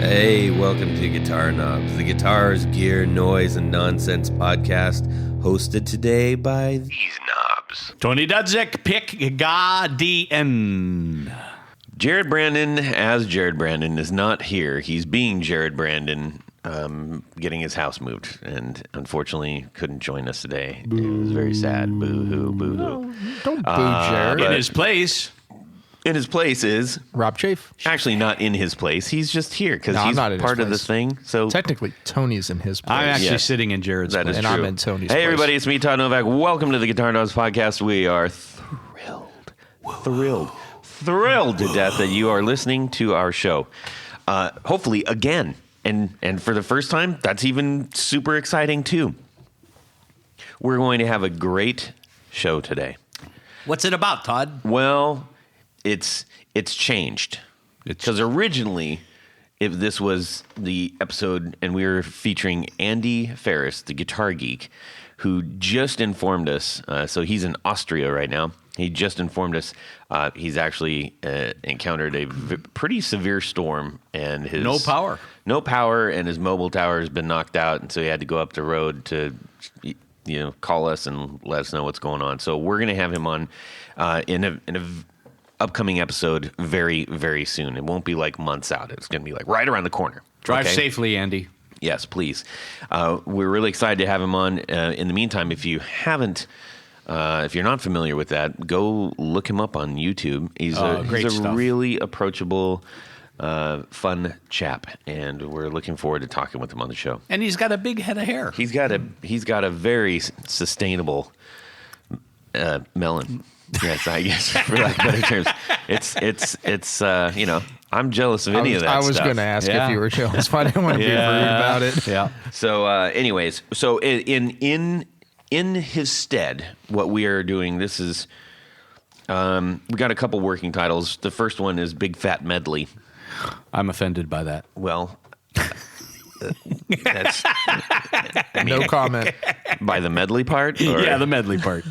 Hey, welcome to Guitar Knobs, the guitars, gear, noise, and nonsense podcast, hosted today by these knobs. Tony Dudzik, pick Guardian. Jared Brandon, as Jared Brandon, is not here. He's being Jared Brandon, getting his house moved, and unfortunately couldn't join us today. Boo. It was very sad. Boo-hoo, boo-hoo. No, don't boo Jared. In his place. In his place is... Rob Chafe. Actually, not in his place. He's just here because he's not in part his of the place. thing. So Technically, Tony's in his place. I'm actually Yes. sitting in Jared's That place. is and true. I'm in Tony's Hey, place. everybody, it's me, Todd Novak. Welcome to the Guitar Knobs podcast. We are thrilled to death that you are listening to our show. Hopefully, again, and for the first time, that's even super exciting, too. We're going to have a great show today. What's it about, Todd? Well, it's changed. Because originally, if this was the episode, and we were featuring Andy Ferris, the guitar geek, who just informed us. So he's in Austria right now. He just informed us he's actually encountered a pretty severe storm, and his No power, and his mobile tower has been knocked out, and so he had to go up the road to call us and let us know what's going on. So we're going to have him on in a upcoming episode very, very soon. It won't be like months out. It's going to be like right around the corner. Drive Okay? safely, Andy. Yes, please. We're really excited to have him on. In the meantime, if you haven't, if you're not familiar with that, go look him up on YouTube. He's a stuff. really approachable, fun chap, and we're looking forward to talking with him on the show. And he's got a big head of hair. He's got a very sustainable melon. Yes, I guess for lack of better terms. It's I'm jealous of any of that I was stuff. going to ask Yeah. if you were jealous, but I didn't want to be rude about it. Yeah. So, anyways, so in his stead, what we are doing, this is, we got a couple working titles. The first one is Big Fat Medley. I'm offended by that. Well, that's No comment. by the medley part. Or? Yeah, the medley part.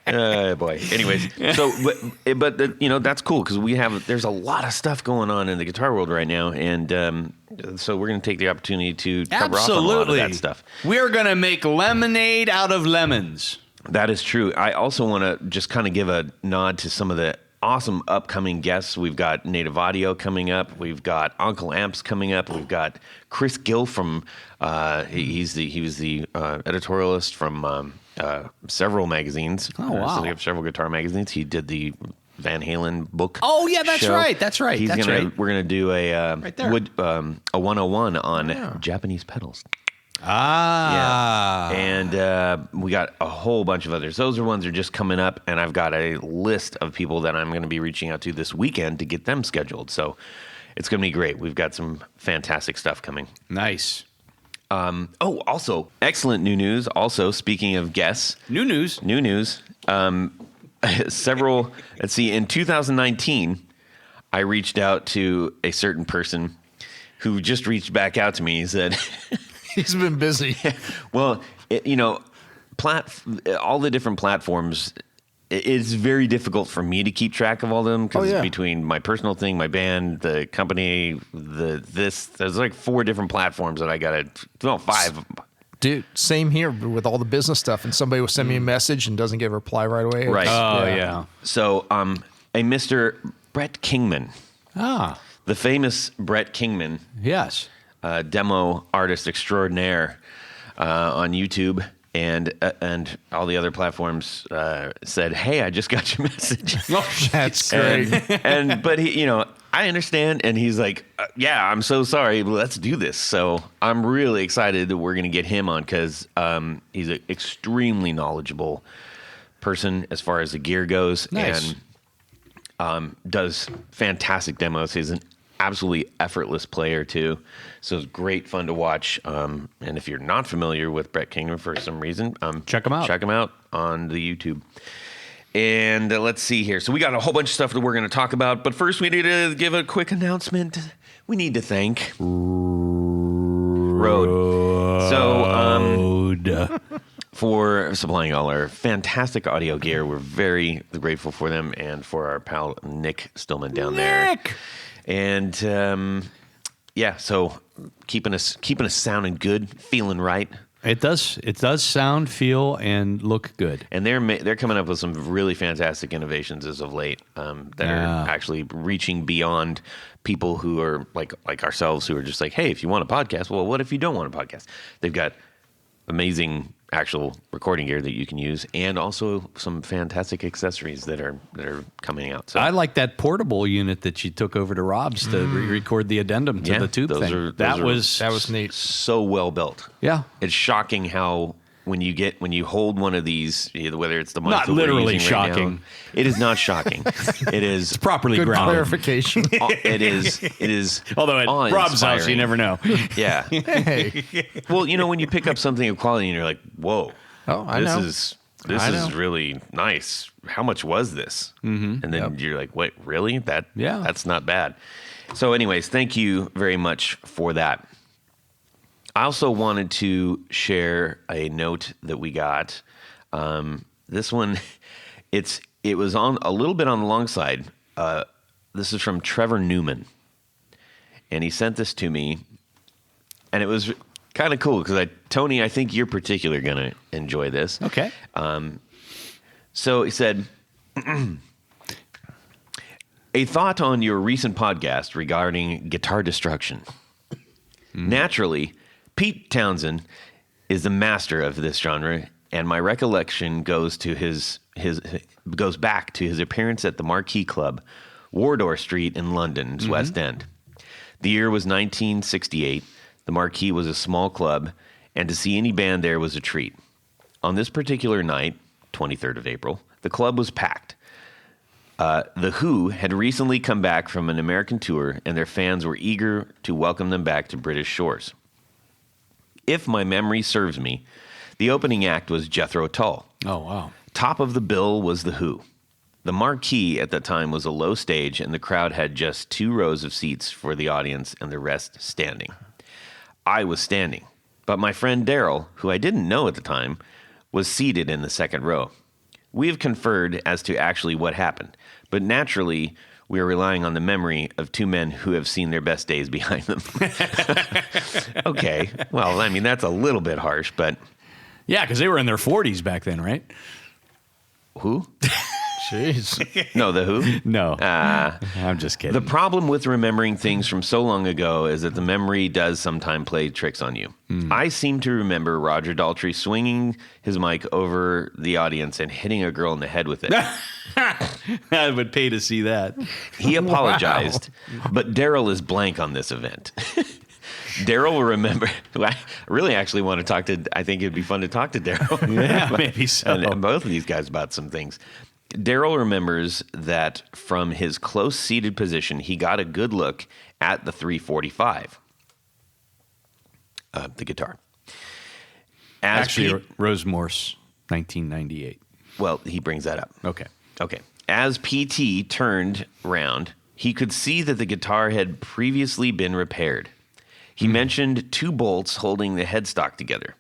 Boy. Anyways, so but that's cool because there's a lot of stuff going on in the guitar world right now, and so we're going to take the opportunity to cover off on a lot of that stuff. We're going to make lemonade out of lemons. That is true. I also want to just kind of give a nod to some of the awesome upcoming guests. We've got Native Audio coming up. We've got Uncle Amps coming up. We've got Chris Gill from he was the editorialist from several magazines. Oh, wow. So we have several guitar magazines. He did the Van Halen book. Oh, yeah, that's show. right. That's right. We're gonna do a Right there. a 101 on Japanese pedals. Ah. Yeah. And we got a whole bunch of others. Those are ones that are just coming up, and I've got a list of people that I'm going to be reaching out to this weekend to get them scheduled. So it's going to be great. We've got some fantastic stuff coming. Nice. Also, excellent new news. Also, speaking of guests, New news. several, let's see, in 2019, I reached out to a certain person who just reached back out to me. He said... He's been busy. Well, all the different platforms, it's very difficult for me to keep track of all of them because between my personal thing, my band, the company, there's like 4 different platforms that I got to, 5. Dude, same here with all the business stuff. And somebody will send me a message and doesn't get a reply right away. Right. Oh, yeah. So, a Mr. Brett Kingman, Ah, the famous Brett Kingman, yes. demo artist extraordinaire on YouTube and all the other platforms said, "Hey, I just got your message." That's great. But he, I understand, and he's like, "Yeah, I'm so sorry, but let's do this." So I'm really excited that we're going to get him on because he's an extremely knowledgeable person as far as the gear goes, Nice. and does fantastic demos. He's an absolutely effortless player too, so it's great fun to watch. And if you're not familiar with Brett Kingman for some reason, Check him out. Check him out on the YouTube. And let's see here. So we got a whole bunch of stuff that we're going to talk about, but first we need to give a quick announcement. We need to thank Rode. So for supplying all our fantastic audio gear. We're very grateful for them, and for our pal Nick Stillman down there. And so keeping us sounding good, feeling right. It does sound, feel, and look good. And they're coming up with some really fantastic innovations as of late that are actually reaching beyond people who are like ourselves, who are just like, hey, if you want a podcast, well, what if you don't want a podcast? They've got amazing actual recording gear that you can use, and also some fantastic accessories that are coming out. So I like that portable unit that you took over to Rob's to record the addendum to the tube thing. That was neat. So well built. Yeah, it's shocking how when you hold one of these, whether it's the mic not that we're literally using shocking. Right now, it is not shocking. It is it's properly Good grounded. clarification. It is. Although at Rob's house, you never know. Yeah. Hey. Well, when you pick up something of quality and you're like, whoa. Oh, I know. This is really nice. How much was this? Mm-hmm. And then you're like, wait, really? That's not bad. So anyways, thank you very much for that. I also wanted to share a note that we got. This one, it was on a little bit on the long side. This is from Trevor Newman. And he sent this to me. And it was kind of cool because Tony, I think you're particularly going to enjoy this. Okay. So he said, a thought on your recent podcast regarding guitar destruction. Naturally, Pete Townsend is the master of this genre, and my recollection goes back to his appearance at the Marquee Club, Wardour Street in London's West End. The year was 1968. The Marquee was a small club, and to see any band there was a treat. On this particular night, 23rd of April, the club was packed. The Who had recently come back from an American tour, and their fans were eager to welcome them back to British shores. If my memory serves me, the opening act was Jethro Tull. Oh, wow. Top of the bill was The Who. The Marquee at the time was a low stage, and the crowd had just 2 rows of seats for the audience and the rest standing. I was standing, but my friend Daryl, who I didn't know at the time, was seated in the second row. We have conferred as to actually what happened, but naturally, we are relying on the memory of 2 men who have seen their best days behind them. Okay, well, I mean, that's a little bit harsh, but... Yeah, because they were in their 40s back then, right? Who? Jeez. No, The Who? No. I'm just kidding. The problem with remembering things from so long ago is that the memory does sometimes play tricks on you. I seem to remember Roger Daltrey swinging his mic over the audience and hitting a girl in the head with it. I would pay to see that. He apologized, but Daryl is blank on this event. Daryl will remember. I really actually want to talk to, I think it'd be fun to talk to Daryl. Yeah, maybe so. And both of these guys about some things. Daryl remembers that from his close seated position, he got a good look at the 345, the guitar. Actually, Rose Morse, 1998. Well, he brings that up. Okay. As PT turned round, he could see that the guitar had previously been repaired. He mentioned 2 bolts holding the headstock together.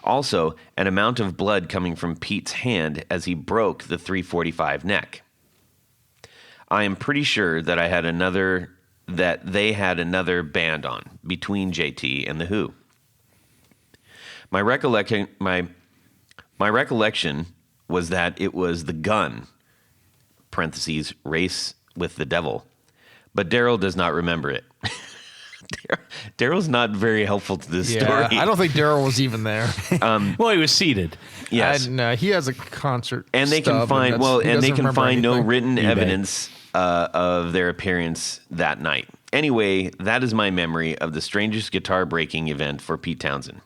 Also, an amount of blood coming from Pete's hand as he broke the 345 neck. I am pretty sure that they had another band on between JT and The Who. My recollection was that it was The Gun, parentheses, Race with the Devil, but Daryl does not remember it. Daryl's not very helpful to this story. I don't think Daryl was even there. Well, he was seated. Yes, No, he has a concert, and they can stub, find and they can find no anything. written evidence of their appearance that night. Anyway, that is my memory of the strangest guitar breaking event for Pete Townsend.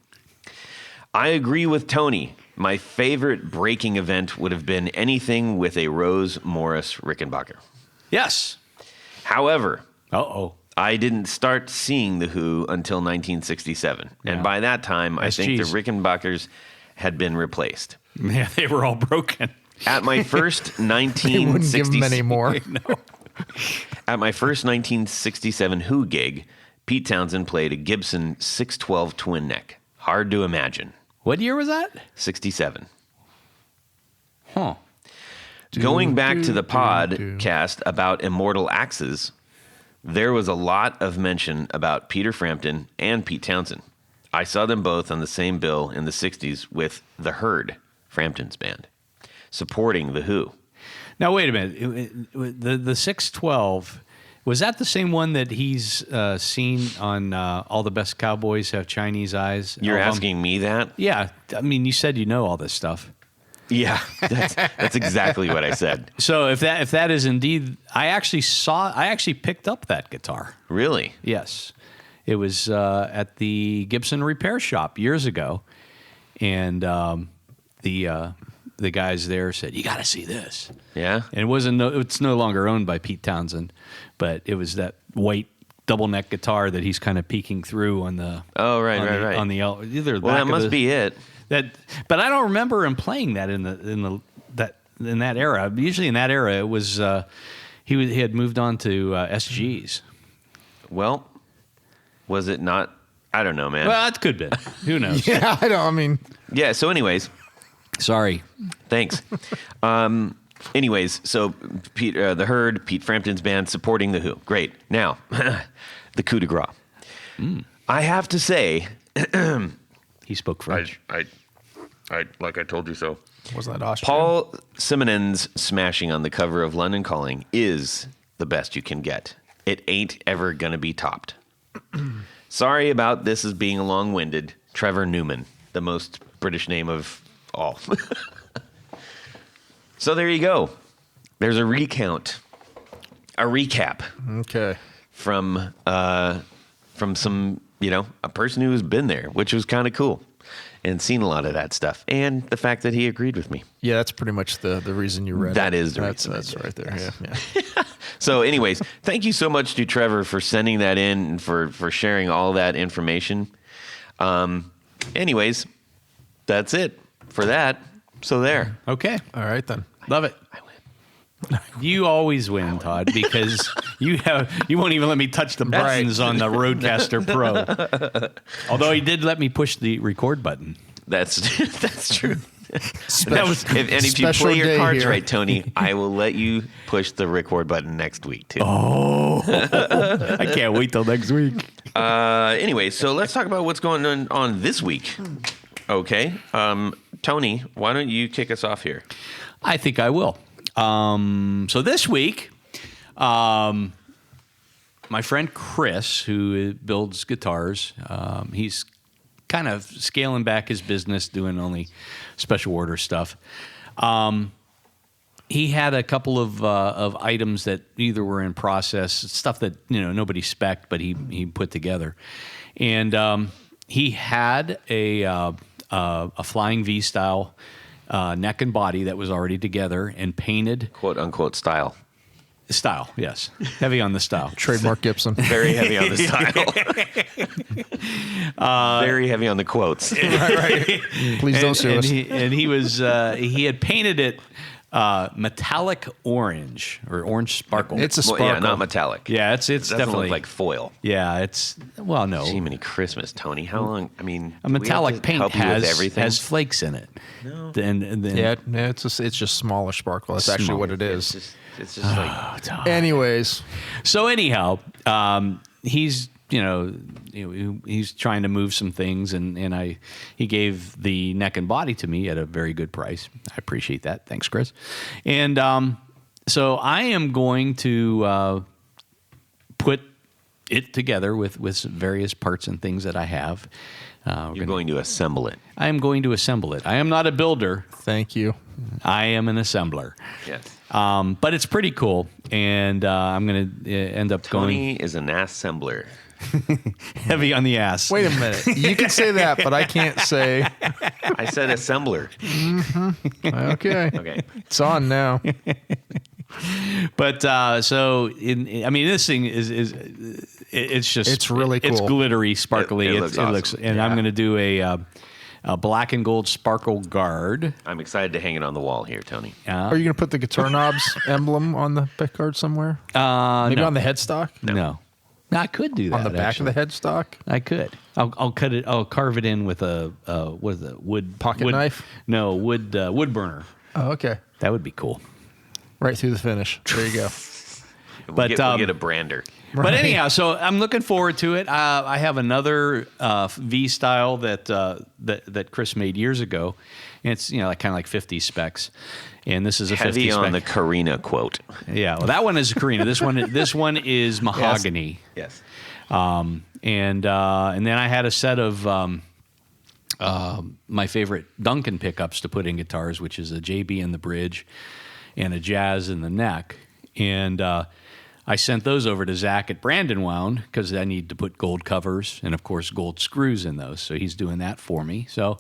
I agree with Tony. My favorite breaking event would have been anything with a Rose Morris Rickenbacker. Yes. However, I I didn't start seeing The Who until 1967. Yeah. And by that time, I think the Rickenbackers had been replaced. Yeah, they were all broken. At my first They wouldn't give him any more. At my first 1967 Who gig, Pete Townsend played a Gibson 612 twin neck. Hard to imagine. What year was that? 67. Huh. Going back to the podcast about immortal axes, there was a lot of mention about Peter Frampton and Pete Townshend. I saw them both on the same bill in the 60s with The Herd, Frampton's band, supporting The Who. Now, wait a minute. The 612, was that the same one that he's seen on All the Best Cowboys Have Chinese Eyes? You're asking me that? Yeah. I mean, you said you know all this stuff. Yeah, that's exactly what I said. So if that is indeed, I actually picked up that guitar. Really? Yes. It was at the Gibson repair shop years ago. And the guys there said, "You got to see this." Yeah. And it's no longer owned by Pete Townshend, but it was that white double neck guitar that he's kind of peeking through on the. Oh, right. On the either the well, back that must be it. But I don't remember him playing that in that era. Usually in that era, it was he had moved on to SGs. Well, was it not? I don't know, man. Well, it could be. Who knows? Yeah, I mean. Yeah. So, anyways. Sorry. Thanks. Anyways, so Pete, The Herd, Pete Frampton's band supporting The Who. Great. Now, the coup de grace. I have to say, he spoke French. I like I told you so. Was that Austrian? Paul Simonen's smashing on the cover of London Calling is the best you can get. It ain't ever gonna be topped. Sorry about this as being long-winded. Trevor Newman, the most British name of all. So there you go. There's a recap. Okay. From some, a person who's been there, which was kind of cool and seen a lot of that stuff. And the fact that he agreed with me. Yeah, that's pretty much the reason you read that it. Is the reason. That's right there. Yes. Yeah. So anyways, thank you so much to Trevor for sending that in and for sharing all that information. Anyways, that's it for that. So there. Okay. All right then. Love it. I win. You always win, Todd, because you won't even let me touch the buttons on the Rodecaster Pro. Although he did let me push the record button. That's true. If you play special your day cards here. right, Tony, I will let you push the record button next week too. Oh, I can't wait till next week. Anyway, so let's talk about what's going on this week. Okay, Tony, why don't you kick us off here? I think I will. So this week, my friend Chris, who builds guitars, he's kind of scaling back his business, doing only special order stuff. He had a couple of items that either were in process, stuff that nobody spec'd, but he put together, and he had a Flying V style neck and body that was already together and painted, "quote unquote" style. Style, yes, heavy on the style. Trademark Gibson. Very heavy on the style. Very heavy on the quotes. Right. Please don't sue us. He had painted it metallic orange or orange sparkle. It's a sparkle. Well, yeah, not metallic. Yeah, it's Doesn't definitely look like foil. Yeah, no. Jiminy Christmas, Tony. How long? I mean, A metallic paint help you with everything? has flakes in it. No. And then Yeah, it's just smaller sparkle. That's actually what it is. It's just like Anyways, So anyhow, he's he's trying to move some things, and he gave the neck and body to me at a very good price. I appreciate that. Thanks, Chris. And so I am going to put it together with various parts and things that I have. you're going to assemble it. I am going to assemble it. I am not a builder. thank you. I am an assembler. Yes. But it's pretty cool, and I'm going to end up Tony is an assembler. going heavy on the ass. Wait a minute. You can say that, but I can't say. I said assembler. Okay. Okay. It's on now. But this thing is it's just It's really It's cool. glittery, sparkly. It looks awesome. And I'm going to do a black and gold sparkle guard. I'm excited to hang it on the wall here, Tony. Are you going to put the guitar knobs emblem on the pick guard somewhere? Maybe no. on the headstock? No. I could do that on the back of the headstock. I could. I'll cut it. I'll carve it in with a what is it? Wood Knife? No, wood burner. Oh, okay. That would be cool. Right through the finish. There you go. We'll get a brander. But anyhow, so I'm looking forward to it. I have another V style that Chris made years ago. And it's like kind of like 50 specs, and this is a Heavy 50 spec. on the Karina quote. Yeah, well, that one is Karina. This one is mahogany. Yes. And then I had a set of my favorite Duncan pickups to put in guitars, which is a JB in the bridge and a Jazz in the neck. And I sent those over to Zach at Brandon Wound because I need to put gold covers and, of course, gold screws in those. So he's doing that for me. So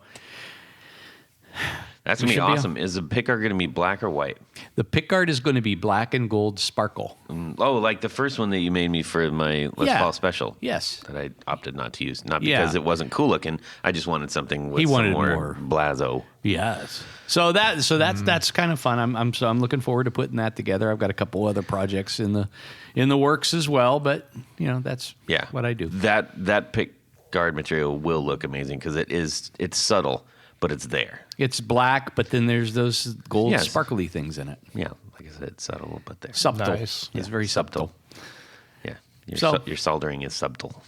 that's going to be awesome. Is the pickguard going to be black or white? The pickguard is going to be black and gold sparkle. Oh, like the first one that you made me for my Les Paul special. Yes. That I opted not to use. Not because it wasn't cool looking. I just wanted something with more blazo. Yes. So that's kind of fun. I'm looking forward to putting that together. I've got a couple other projects in the works as well, but that's what I do. That pickguard material will look amazing because it's subtle, but it's there. It's black, but then there's those gold sparkly things in it. Yeah, like I said, subtle, but there. Subtle. Nice. It's very subtle. Yeah, your soldering is subtle.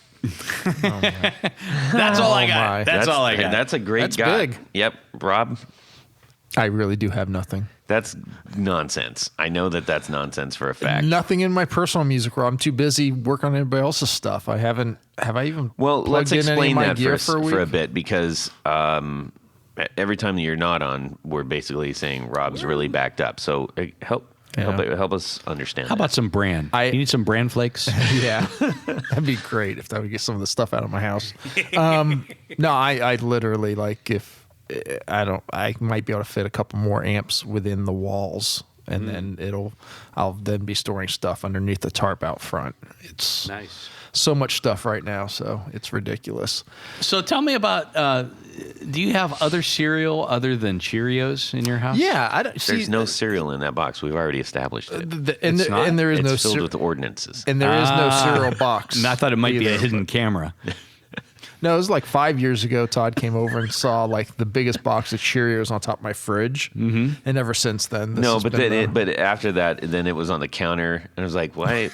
That's all I got. That's all I got. That's a great That's guy. big. Yep, Rob. I really do have nothing. That's nonsense. I know that's nonsense for a fact. Nothing in my personal music, Rob. I'm too busy working on everybody else's stuff. I haven't. Have I even? Well, let's explain that gear for a bit because every time that you're not on, we're basically saying Rob's really backed up. So help us understand. How about some bran? You need some bran flakes? Yeah, that'd be great if that would get some of the stuff out of my house. No, I literally if I might be able to fit a couple more amps within the walls, and then I'll then be storing stuff underneath the tarp out front. It's nice. So much stuff right now, so it's ridiculous. So tell me about. Do you have other cereal other than Cheerios in your house? Yeah, there's no cereal in that box. We've already established it. And there is it's filled with ordinances. And there is no cereal box. And I thought it might be a hidden camera. No, it was like 5 years ago. Todd came over and saw the biggest box of Cheerios on top of my fridge, and ever since then. But after that, then it was on the counter, and I was like, why?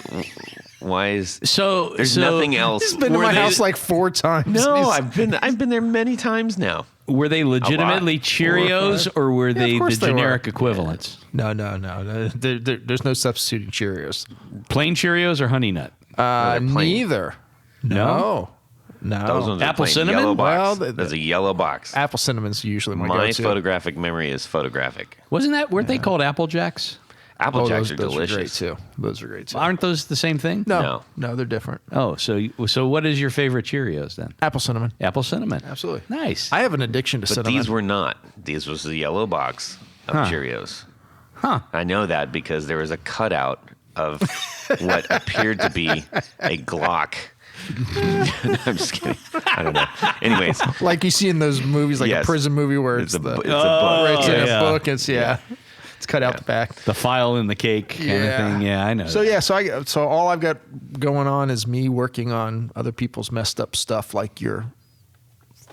Why is there's nothing else? He's been to my house like 4 times. No, I've been there many times now. Were they legitimately Cheerios, or were they the generic equivalents? No. There's no substituting Cheerios. Plain Cheerios or Honey Nut? Neither. No. Those ones Apple are cinnamon? Yellow box. Well, there's a yellow box. Apple cinnamon's usually my go-to. Photographic memory is photographic. Weren't they called Apple Jacks? Apple Jacks are those delicious. Those are great too. Aren't those the same thing? No, they're different. Oh, so what is your favorite Cheerios then? Apple cinnamon. Apple cinnamon. Absolutely. Nice. I have an addiction to cinnamon. These were not. These was the yellow box of Cheerios. Huh. I know that because there was a cutout of what appeared to be a Glock. I'm just kidding. I don't know. Anyways, like you see in those movies, like a prison movie where it's a book. It's in a book. It's it's cut out the back. The file in the cake kind of thing. Yeah, I know. So all I've got going on is me working on other people's messed up stuff, like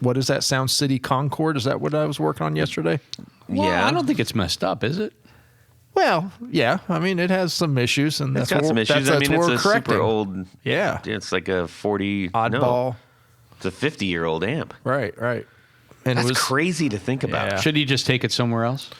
what is that Sound City Concord? Is that what I was working on yesterday? Well, I don't think it's messed up, is it? Well, yeah. I mean, it has some issues, and it's got some issues. I mean, it's a super old. Yeah, it's like a 40 oddball. No, it's a 50-year-old amp. Right. And that's crazy to think about. Yeah. Should he just take it somewhere else?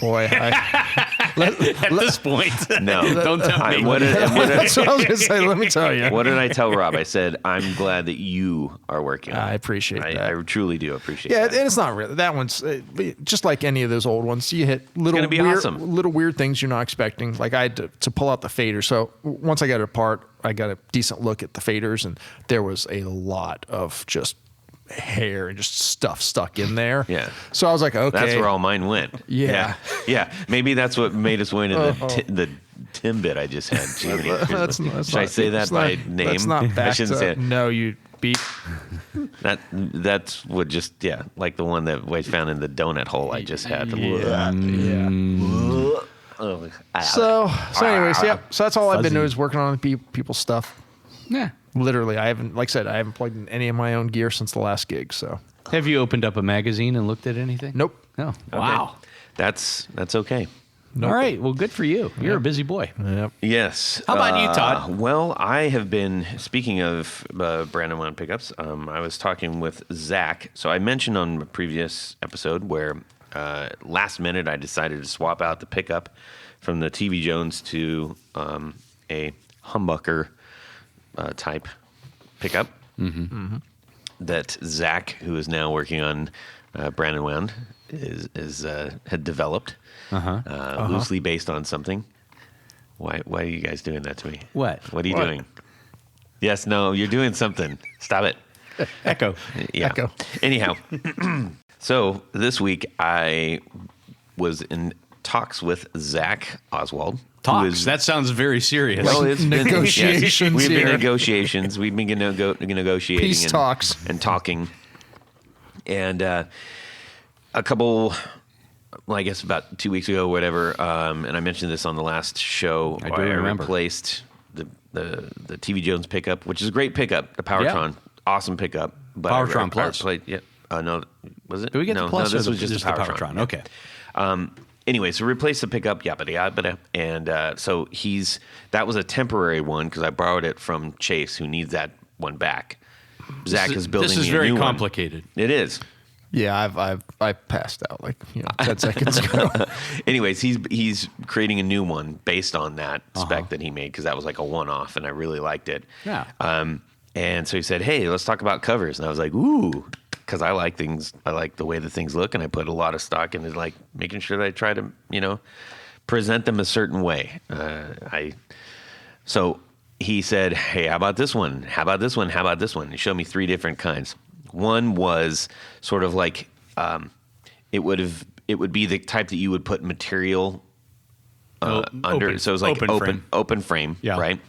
Boy, at this point, no. Don't tell me. That's what I was going to say. Let me tell you. What did I tell Rob? I said, I'm glad that you are working on it. I appreciate that. I truly do appreciate that. Yeah, and it's not really. That one's just like any of those old ones. You hit little weird things you're not expecting. Like I had to pull out the fader. So once I got it apart, I got a decent look at the faders, and there was a lot of just hair and just stuff stuck in there. Yeah. So I was like, okay. That's where all mine went. Yeah. Yeah. Maybe that's what made us win in the Timbit I just had. Should I say that by name? That's not back. I shouldn't say it. No, you beat. That's what just, like the one that I found in the donut hole I just had. Yeah. So anyways, So that's all I've been doing is working on people's stuff. Yeah. Literally, I haven't, like I said, I haven't plugged in any of my own gear since the last gig. So, Have you opened up a magazine and looked at anything? nope. No. Okay. Wow. That's okay. Nope. All right. Well, good for you. You're a busy boy. Yep. Yes. How about you, Todd? Well, I have been, speaking of Brandon One pickups, I was talking with Zach. So I mentioned on a previous episode where last minute I decided to swap out the pickup from the TV Jones to a humbucker type pickup that Zach, who is now working on Brandon Wound, had developed loosely based on something. Why are you guys doing that to me? What? What are you doing? Yes, no, you're doing something. Stop it. Echo. Yeah. Echo. Anyhow, so this week I was in talks with Zach Oswald. Talks. That sounds very serious. Well, it's been- Negotiations We've been here. negotiations. We've been negotiating. Peace and, talks. and talking. And a couple, well, I guess about 2 weeks ago, or whatever. And I mentioned this on the last show. I do remember. Replaced the TV Jones pickup, which is a great pickup. The Powertron, awesome pickup. But Powertron Plus. Yeah. No, was it? Did we get no, the Plus? No, this or was just the Powertron. Okay. Anyway, so replace the pickup, yabba. And so that was a temporary one because I borrowed it from Chase, who needs that one back. Zach is building This is me a very new one. complicated. It is. Yeah, I've passed out like 10 seconds ago. Anyways, he's creating a new one based on that spec that he made because that was like a one-off, and I really liked it. Yeah. And so he said, "Hey, let's talk about covers." And I was like, "Ooh," because I like things. I like the way the things look, and I put a lot of stock into like making sure that I try to, present them a certain way. So he said, "Hey, how about this one? How about this one? How about this one?" He showed me 3 different kinds. One was sort of like it would be the type that you would put material under. Open. So it was like Open open frame, Yeah. right?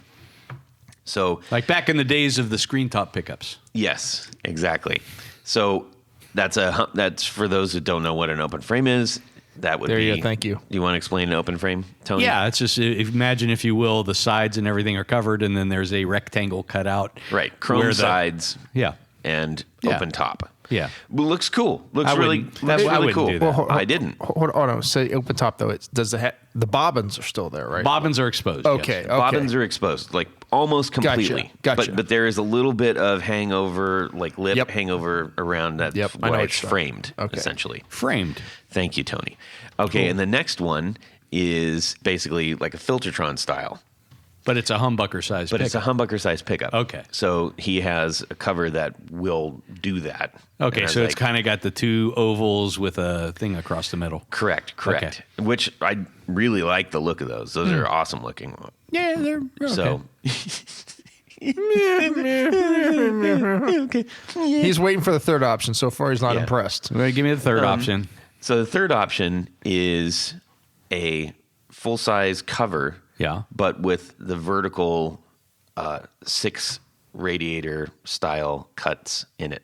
So Like back in the days of the screen top pickups. yes, exactly. So that's for those that don't know what an open frame is. That would There be. you go, thank you. Do you want to explain an open frame, Tony? Yeah, it's just imagine, if you will, the sides and everything are covered, and then there's a rectangle cut out. Right. Chrome where sides Yeah. and Yeah. open top. Yeah. Well, looks cool. Looks I really, wouldn't- looks I really wouldn't cool. do that. I didn't. Hold on. Say open top though. The bobbins are still there, right? Bobbins are exposed. Okay. yes. Bobbins are exposed, like almost completely. Gotcha. But there is a little bit of hangover, like lip Yep. hangover around that. Yep, I know why what it's you're framed, Okay. essentially. Framed. Thank you, Tony. Okay, and the next one is basically like a Filtertron style. But it's a humbucker size But it's a pickup. humbucker size pickup. Okay. So he has a cover that will do that. Okay, And I so was it's like, kind of got the 2 ovals with a thing across the middle. correct. Which I really like the look of those. Those are awesome looking. Yeah, they're okay. So He's waiting for the third option. So far, he's not Yeah. impressed. Well, give me the third option. So the third option is a full size cover. Yeah. But with the vertical 6 radiator style cuts in it.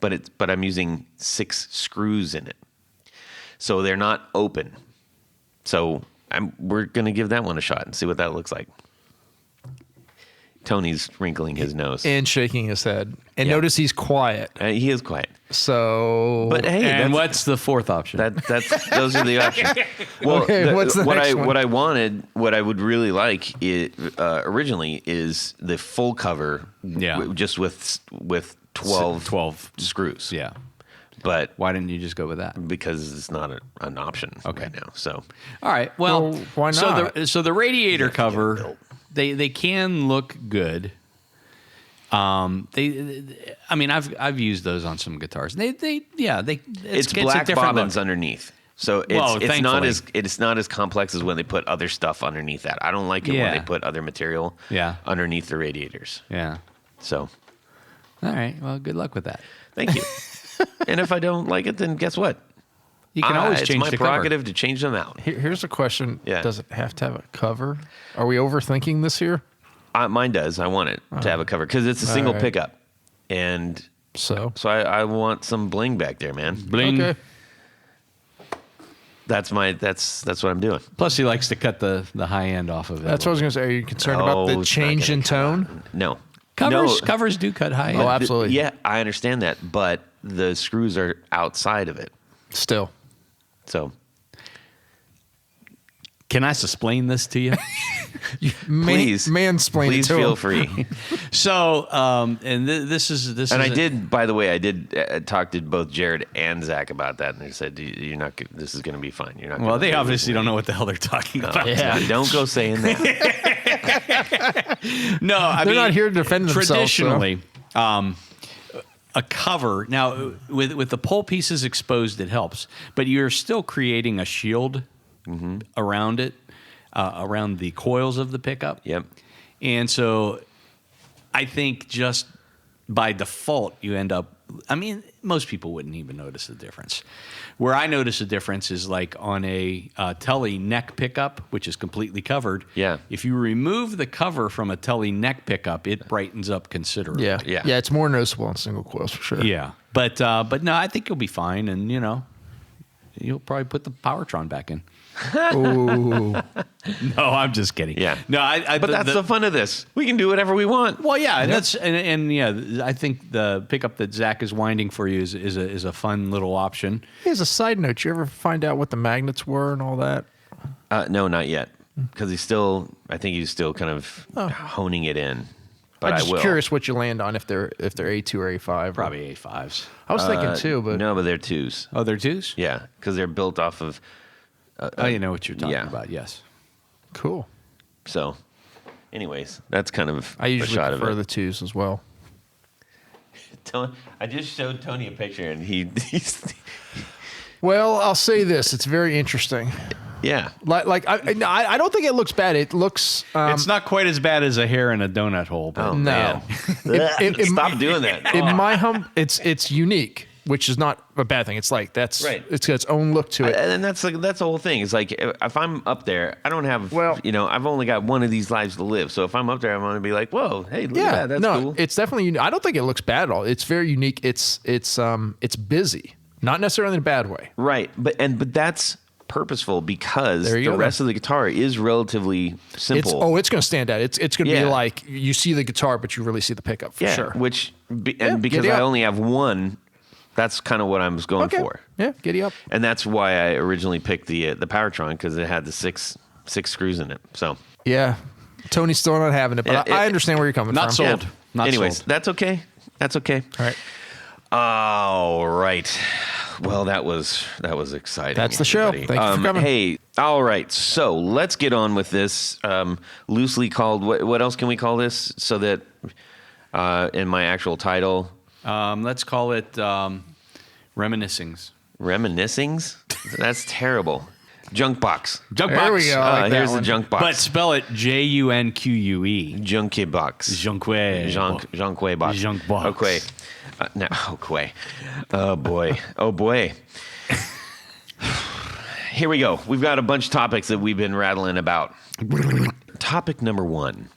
But I'm using 6 screws in it. So they're not open. So we're going to give that one a shot and see what that looks like. Tony's wrinkling his nose. And shaking his head. And Yeah. notice he's quiet. He is quiet. So, But hey, And that's, what's the fourth option? that's those are the options. Well, Okay, what's the what next I one? what I wanted, what I would really like originally is the full cover. Yeah. Just with 12 12. screws. Yeah. But Why didn't you just go with that? because it's not an option right now. So All right. Well, why not? So the radiator cover, they can look good. I mean, I've used those on some guitars. It's it's a black different bobbins look. underneath. So Well, it's not as complex as when they put other stuff underneath that. I don't like it Yeah. when they put other material underneath the radiators. Yeah. So All right. Well, good luck with that. thank you. And if I don't like it, then guess what? You can always it's change my the cover. prerogative to change them out. here's a question. Yeah. Does it have to have a cover? Are we overthinking this here? Mine does. I want it to have a cover because it's a single right. pickup, and So, I want some bling back there, man. Bling. okay. That's what I'm doing. Plus, he likes to cut the high end off of it. That's what I was going to say. Are you concerned about Oh, the it's not change gonna in come tone? No. Covers do cut high. Oh, absolutely. Yeah, I understand that, but the screws are outside of it. Still. So, Can I explain this to you? please, mansplain please it to feel him. free. So, and this is. And I did, by the way, I did talk to both Jared and Zach about that, and they said, "You're not. This is going to be fine. You're not." Well, they obviously don't know what the hell they're talking about. Yeah. Don't go saying that. No, I mean, They're not here to defend themselves. Traditionally, a cover now with the pole pieces exposed, it helps, but you're still creating a shield around it, around the coils of the pickup. Yep. And so, I think just by default, you end up. I mean, most people wouldn't even notice the difference. Where I notice a difference is like on a Telly neck pickup, which is completely covered. Yeah. If you remove the cover from a Telly neck pickup, it brightens up considerably. Yeah. Yeah. Yeah. It's more noticeable on single coils for sure. Yeah. But no, I think you'll be fine, and you'll probably put the Powertron back in. Ooh. No, I'm just kidding. Yeah. No, But that's the fun of this. We can do whatever we want. Well, yeah, and that's and yeah, I think the pickup that Zach is winding for you is a fun little option. As a side note, you ever find out what the magnets were and all that? No, not yet, because I think he's still kind of honing it in. But I'm I just will. curious what you land on if they're A2 or A5. Probably A5s. I was thinking two, but No, but they're twos. Oh, they're twos? Yeah, because they're built off of. Oh, you know what you're talking yeah. about. Yes. cool. So, anyways, that's kind of I a usually shot of prefer it. the twos as well. I just showed Tony a picture, and he's Well, I'll say this: it's very interesting. yeah. I don't think it looks bad. It looks. It's not quite as bad as a hair in a donut hole, but Oh No. man, stop doing that. in my it's unique, which is not a bad thing. It's like Right. It's got its own look to it. And that's the whole thing. It's like if I'm up there, I don't have. Well- I've only got one of these lives to live. So if I'm up there, I'm going to be like, whoa, hey, look at that. That's no, cool. it's definitely unique. I don't think it looks bad at all. It's very unique. It's busy, not necessarily in a bad way. Right, but that's purposeful because There you the go, rest of the guitar is relatively simple. It's going to stand out. It's going to Yeah. be like you see the guitar, but you really see the pickup for yeah, sure. because giddy I up. only have one, that's kind of what I was going Okay. for, Yeah, giddy up. and that's why I originally picked the Powertron because it had the six screws in it. So Yeah, Tony's still not having it, but Yeah, I understand where you're coming Not from. sold. yeah. Not Anyways, sold. that's okay. That's okay. All right, All right. Well, that was exciting. That's the show. everybody. Thank you for coming. Hey, all right. So let's get on with this. Loosely called. What else can we call this? So that in my actual title, let's call it reminiscings. reminiscings. That's terrible. Junk box. Junk There box. we go. I like that Here's the one. junk box. But spell it Junque. Junkie box. Junque. Junque box. Junk box. Okay. No. Okay. Oh boy. Oh boy. Here we go. We've got a bunch of topics that we've been rattling about. Topic number one.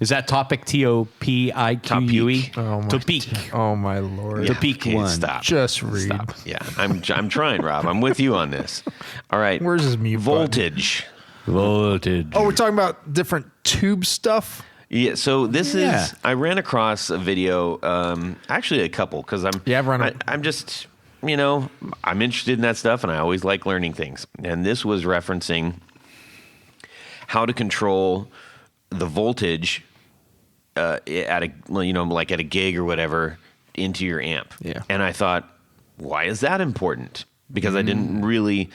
Is that topic TOPIQUE? Oh my Topic. Oh my lord! Topic one. Stop. Just read. Stop. Yeah, I'm trying, Rob. I'm with you on this. All right. Where's his mute button? voltage? Voltage. Oh, we're talking about different tube stuff. Yeah. So this Yeah. is. I ran across a video. Actually, a couple because I'm just. I'm interested in that stuff, and I always like learning things. And this was referencing how to control the voltage at a gig or whatever into your amp. Yeah. And I thought, why is that important? Because I didn't really.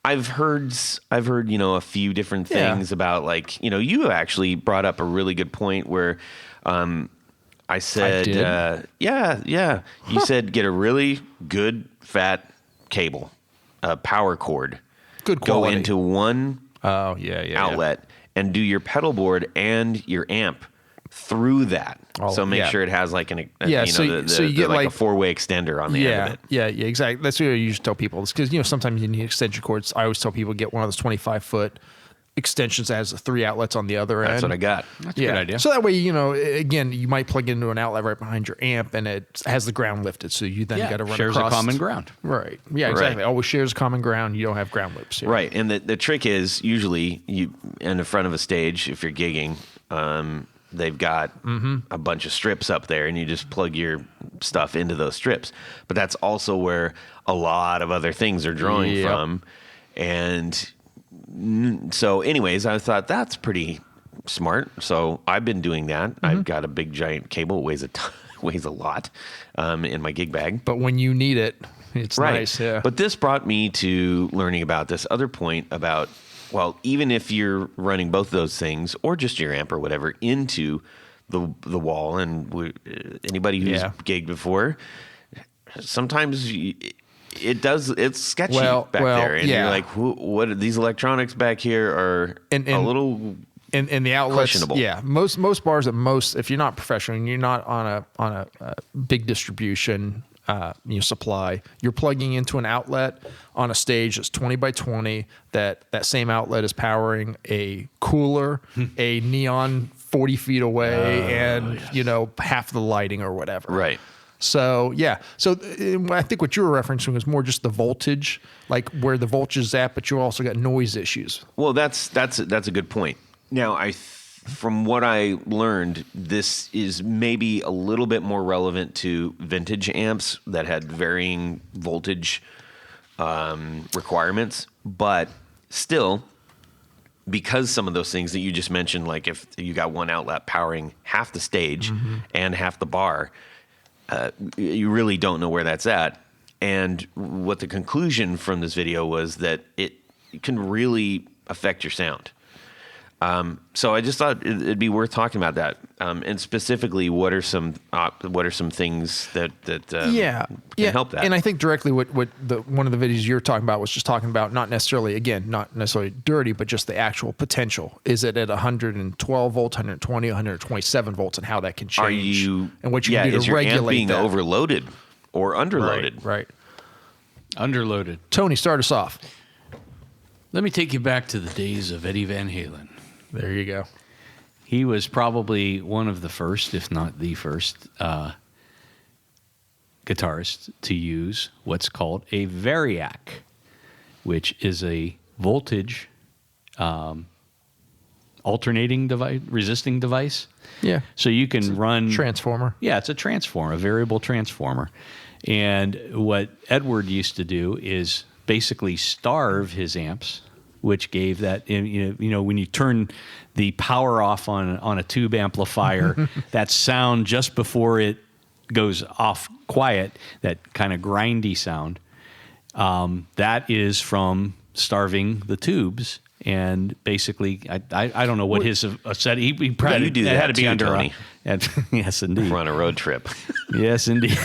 I've heard a few different things about like you actually brought up a really good point where I said did? yeah you said get a really good fat cable, a power cord, Good go quality. into one Oh yeah. outlet and do your pedal board and your amp through that. Oh, So make yeah. sure it has like so you get like like a 4-way extender on the end of it. Yeah, exactly. That's what I usually tell people. Because sometimes you need extension cords. I always tell people get one of those 25-foot extensions that has 3 outlets on the other end. That's what I got. That's a good idea. So that way, again, you might plug into an outlet right behind your amp, and it has the ground lifted. So you then got to run shares across. a common ground. Right. Yeah, exactly. Right. Always shares common ground. You don't have ground loops. Here. Right. And the trick is usually you in the front of a stage, if you're gigging, they've got a bunch of strips up there, and you just plug your stuff into those strips. But that's also where a lot of other things are drawing from. And so anyways, I thought that's pretty smart. So I've been doing that. I've got a big giant cable. It weighs weighs a lot in my gig bag. But when you need it, it's Right. nice. Yeah. But this brought me to learning about this other point about, well, even if you're running both of those things or just your amp or whatever into the wall, and anybody who's gigged before, sometimes it's sketchy back there. And you're like, what are these electronics back here are a little and the outlets, questionable. Yeah, most bars, if you're not professional and you're not on a big distribution supply, you're plugging into an outlet on a stage that's 20 by 20. That same outlet is powering a cooler, a neon 40 feet away, and half the lighting or whatever. Right. So yeah, I think what you were referencing was more just the voltage, like where the voltage is at, but you also got noise issues. Well, that's a good point. Now, from what I learned, this is maybe a little bit more relevant to vintage amps that had varying voltage requirements, but still, because some of those things that you just mentioned, like if you got one outlet powering half the stage and half the bar, you really don't know where that's at. And what the conclusion from this video was that it can really affect your sound. So I just thought it'd be worth talking about that, and specifically, what are some things that can help that? And I think directly what one of the videos you're talking about was just talking about not necessarily dirty, but just the actual potential. Is it at 112 volts, 120, 127 volts, and how that can change? And what you can do to regulate your amp being that. Overloaded or underloaded? Right. Underloaded. Tony, start us off. Let me take you back to the days of Eddie Van Halen. There you go. He was probably one of the first, if not the first, guitarist to use what's called a variac, which is a voltage alternating device, resisting device. Yeah. So you can run transformer. Yeah, it's a transformer, a variable transformer. And what Edward used to do is basically starve his amps, which gave that, when you turn the power off on a tube amplifier, that sound just before it goes off quiet, that kind of grindy sound, that is from starving the tubes. And basically, I don't know what his said. He probably you do that had to be too, under Tony. Yes, indeed. We're on a road trip. Yes, indeed.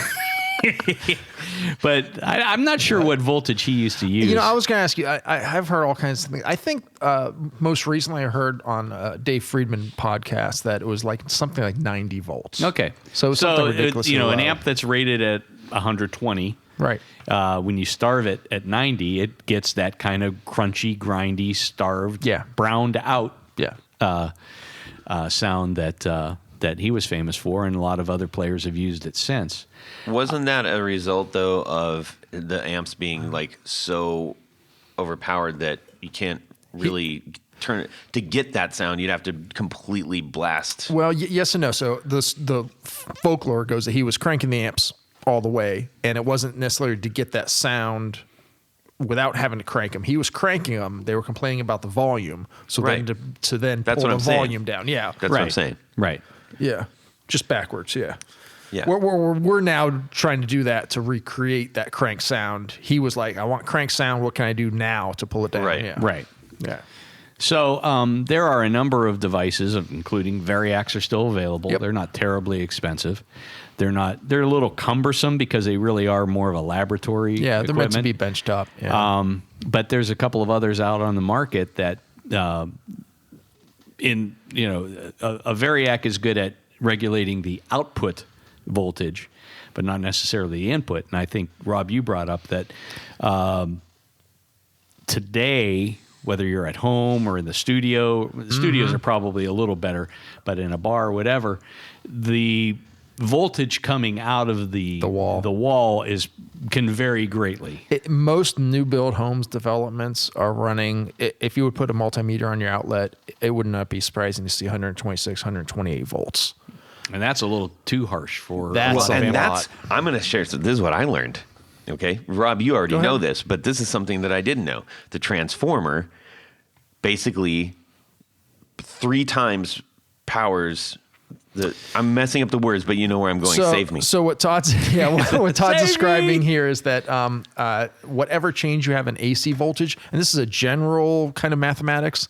But I'm not sure what voltage he used to use. I was going to ask you, I've heard all kinds of things. I think most recently I heard on Dave Friedman podcast that it was like something like 90 volts. Okay. So something ridiculously an low. amp that's rated at 120. Right. When you starve it at 90, it gets that kind of crunchy, grindy, starved, browned out sound that he was famous for, and a lot of other players have used it since. Wasn't that a result, though, of the amps being like so overpowered that you can't really turn it to get that sound? You'd have to completely blast. Well, yes and no. So the folklore goes that he was cranking the amps all the way, and it wasn't necessarily to get that sound without having to crank them. He was cranking them. They were complaining about the volume. So then to That's pull what the I'm volume saying. down. Yeah. That's what I'm saying. Right. Yeah. Just backwards. Yeah. Yeah. We're now trying to do that to recreate that crank sound. He was like, I want crank sound. What can I do now to pull it down? Right. Yeah. Right. Yeah. So there are a number of devices, including variacs, are still available. Yep. They're not terribly expensive. They're a little cumbersome because they really are more of a laboratory Yeah, they're meant to equipment. be benched up. Yeah. But there's a couple of others out on the market that a variac is good at regulating the output voltage, but not necessarily the input. And I think, Rob, you brought up that today, whether you're at home or in the studios are probably a little better, but in a bar or whatever, the voltage coming out of the wall. The wall can vary greatly. Most new build homes developments are running. If you would put a multimeter on your outlet, it would not be surprising to see 126, 128 volts. And that's a little too harsh for That's a lot. a lot. I'm going to share. So this is what I learned. Okay, Rob, you already know this, but this is something that I didn't know. The transformer basically 3 times powers. I'm messing up the words, but you know where I'm going. Save me. So what Todd's describing here is that whatever change you have in AC voltage, and this is a general kind of mathematics,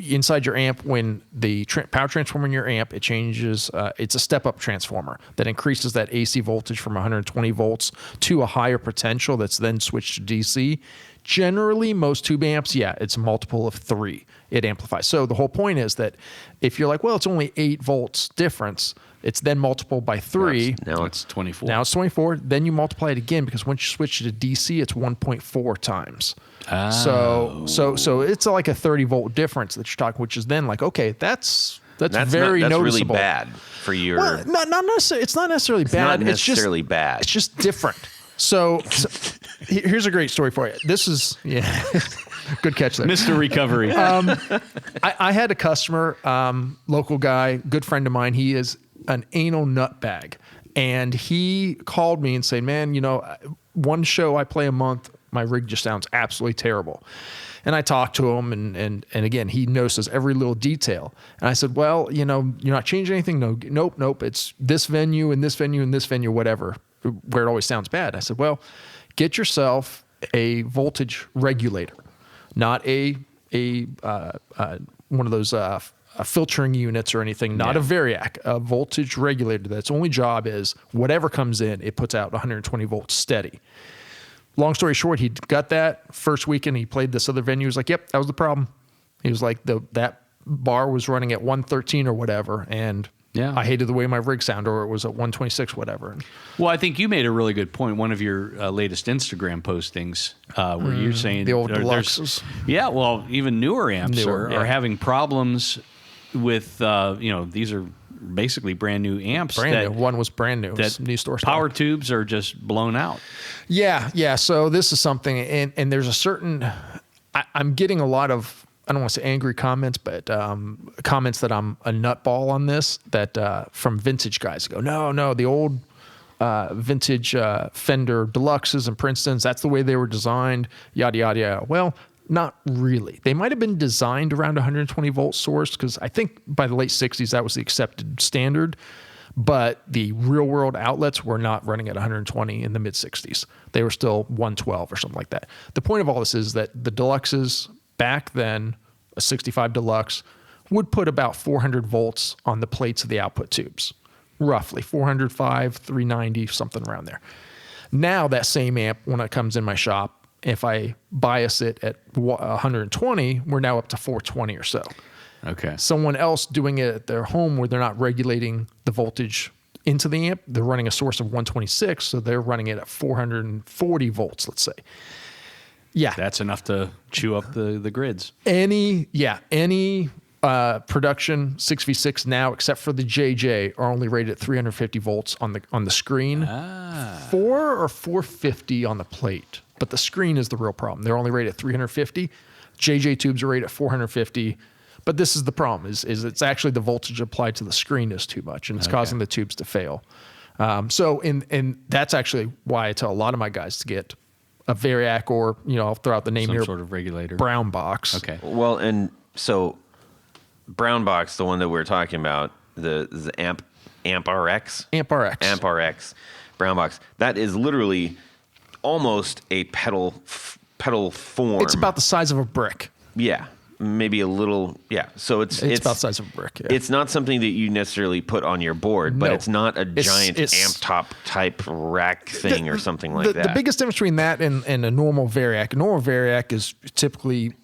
inside your amp, when the power transformer in your amp, it changes. It's a step-up transformer that increases that AC voltage from 120 volts to a higher potential that's then switched to DC. Generally, most tube amps, it's a multiple of 3. It amplifies. So the whole point is that if you're like, well, it's only 8 volts difference, it's then multiplied by 3. Now it's 24. Now it's 24. Then you multiply it again, because once you switch to DC, it's 1.4 times. Oh. So it's like a 30 volt difference that you're talking, which is then like, okay, that's very that's noticeable. really bad for your. Well, not necessarily. It's not necessarily bad. Not necessarily bad. It's just different. So here's a great story for you. This is good catch there, Mr. Recovery. I had a customer, local guy, good friend of mine. He is an anal nutbag, and he called me and said, "Man, one show I play a month, my rig just sounds absolutely terrible." And I talked to him, and again, he notices every little detail. And I said, "Well, you're not changing anything? No, nope. It's this venue and this venue and this venue, whatever, where it always sounds bad." I said, "Well, get yourself a voltage regulator, not a one of those filtering units or anything, not a Variac, a voltage regulator that's only job is whatever comes in, it puts out 120 volts steady." Long story short, he got that first weekend. He played this other venue. He was like, "Yep, that was the problem." He was like, that bar was running at 113 or whatever, and I hated the way my rig sounded, or it was at 126, whatever. Well, I think you made a really good point. One of your latest Instagram postings where you're saying the old deluxes. Yeah, well, even newer amps are having problems with, these are basically brand new amps. Brand new. One was brand new. That new store stock. Power tubes are just blown out. Yeah. So this is something, and there's a certain, I'm getting a lot of, I don't want to say angry comments, but comments that I'm a nutball on this, that from vintage guys go, no, the old vintage Fender Deluxes and Princetons, that's the way they were designed, yada, yada, yada. Well, not really. They might have been designed around 120 volt source, because I think by the late 60s, that was the accepted standard. But the real world outlets were not running at 120 in the mid 60s. They were still 112 or something like that. The point of all this is that the Deluxes back then, a 65 Deluxe, would put about 400 volts on the plates of the output tubes. Roughly 405, 390, something around there. Now that same amp, when it comes in my shop, if I bias it at 120, we're now up to 420 or so. Okay. Someone else doing it at their home where they're not regulating the voltage into the amp, they're running a source of 126, so they're running it at 440 volts, let's say. Yeah. That's enough to chew up the grids. Any production 6v6 now, except for the JJ, are only rated at 350 volts on the screen. 4 or 450 on the plate. But the screen is the real problem. They're only rated at 350. JJ tubes are rated at 450. But this is the problem, is it's actually the voltage applied to the screen is too much, and it's causing the tubes to fail. And that's actually why I tell a lot of my guys to get a Variac, or, I'll throw out the name Some here. sort of regulator. Brown box. Okay. Well, and so Brown box, the one that we're talking about, the Amp RX? Amp RX. Amp RX Brown box. That is literally almost a pedal form. It's about the size of a brick. Yeah. Maybe a little, yeah. So it's about the size of a brick. Yeah. It's not something that you necessarily put on your board, but it's not a giant amp top type rack thing or something like that. The biggest difference between that and a normal Variac, is typically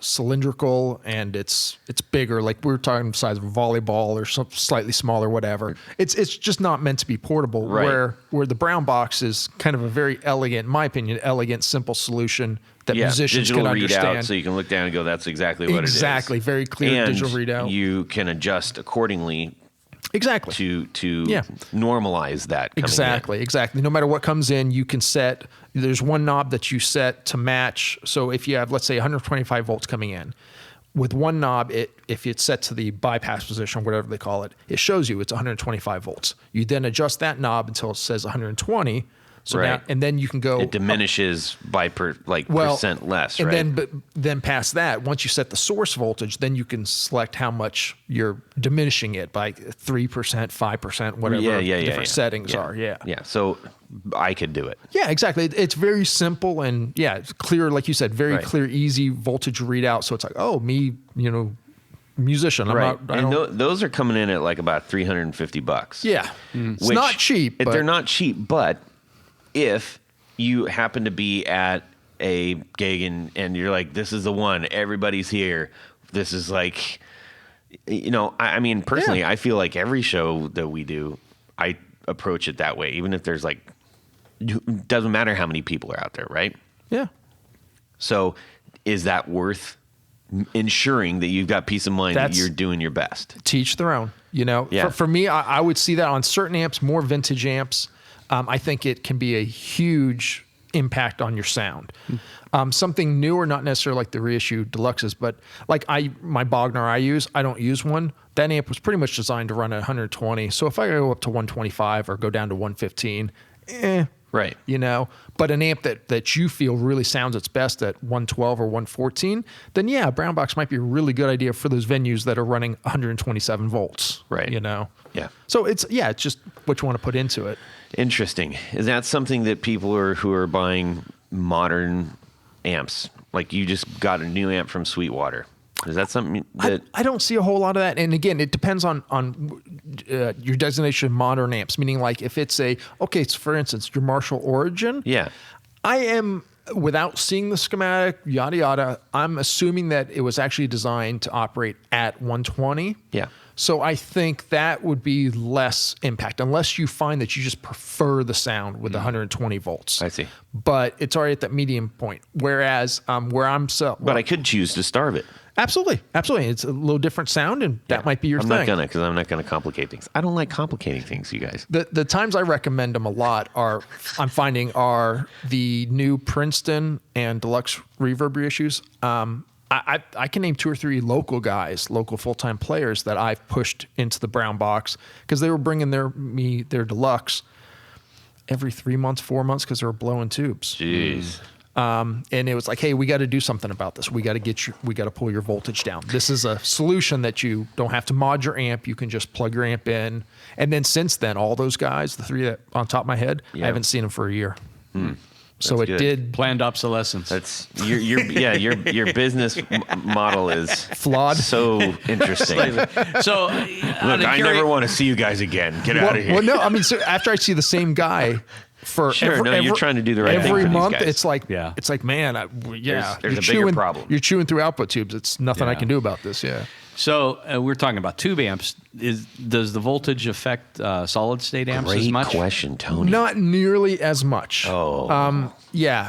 cylindrical, and it's bigger. Like we're talking the size of a volleyball or some slightly smaller, whatever. It's just not meant to be portable. Right. Where the Brown box is kind of a very elegant, in my opinion, simple solution that musicians digital can understand. Readout, so you can look down and go, that's exactly what it is. Exactly, very clear and digital readout. You can adjust accordingly Exactly. to Yeah. normalize that. Exactly. No matter what comes in, you can set. There's one knob that you set to match. So if you have, let's say, 125 volts coming in, with one knob, if it's set to the bypass position, whatever they call it, it shows you it's 125 volts. You then adjust that knob until it says 120. So Right. now, and then you can go. It diminishes by percent less, and right? then past that, once you set the source voltage, then you can select how much you're diminishing it by 3%, 5%, whatever the different settings are. Yeah. Yeah. So I could do it. Yeah, exactly. It's very simple and it's clear, like you said, very Right. clear, easy voltage readout. So it's like, oh, me, musician. Right. I And don't, those are coming in at like about $350. yeah. It's not cheap. But They're not cheap, but if you happen to be at a gig and you're like, this is the one, everybody's here. This is like, I mean, personally, I feel like every show that we do, I approach it that way, even if there's like, doesn't matter how many people are out there, right? Yeah. So is that worth ensuring that you've got peace of mind that you're doing your best? Teach their own. Yeah. For me, I would see that on certain amps, more vintage amps. I think it can be a huge impact on your sound. Something newer, not necessarily like the reissue deluxes, but like my Bogner I don't use one. That amp was pretty much designed to run at 120. So if I go up to 125 or go down to 115, Right. But an amp that you feel really sounds its best at 112 or 114, then a brown box might be a really good idea for those venues that are running 127 volts. Right. Yeah. So it's just what you want to put into it. Interesting. Is that something that people who are buying modern amps, like you just got a new amp from Sweetwater? Is that something that I don't see a whole lot of that? And again, it depends on your designation of modern amps, meaning like if it's it's for instance, your Marshall Origin. Yeah. I am, without seeing the schematic, yada, yada, I'm assuming that it was actually designed to operate at 120. Yeah. So I think that would be less impact, unless you find that you just prefer the sound with 120 volts. I see. But it's already at that medium point. Whereas where I'm But I could choose to starve it. Absolutely. It's a little different sound, and that might be your thing. Because I'm not gonna complicate things. I don't like complicating things, you guys. The times I recommend them a lot are the new Princeton and Deluxe Reverb reissues. I can name 2 or 3 local guys, local full-time players that I've pushed into the brown box because they were bringing their Deluxe every 3 months, 4 months because they were blowing tubes. Jeez. And it was like, hey, we got to do something about this. We got to pull your voltage down. This is a solution that you don't have to mod your amp. You can just plug your amp in. And then since then, all those guys, the 3 that on top of my head, I haven't seen them for a year. So That's it good. did Planned obsolescence. That's your business model is flawed. so interesting. So, Look, I never want to see you guys again. Get out of here. Well, no, I mean, so after I see the same guy for you're trying to do the right thing every for these month, guys. it's like, man, There's a chewing, bigger problem. You're chewing through output tubes. It's nothing I Yeah. can do about this. Yeah. So we're talking about tube amps. Does the voltage affect solid state amps as Great much? question, Tony. Not nearly as much. Oh. Yeah.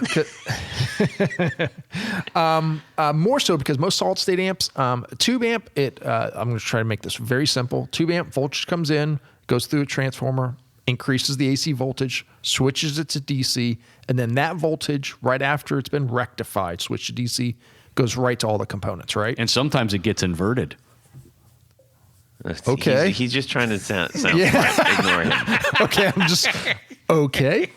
More so because most solid state amps, tube amp, I'm going to try to make this very simple. Tube amp voltage comes in, goes through a transformer, increases the AC voltage, switches it to DC, and then that voltage, right after it's been rectified, switch to DC, goes right to all the components, right? And sometimes it gets inverted. Okay. He's just trying to sound smart. Ignore him. Okay, I'm just okay.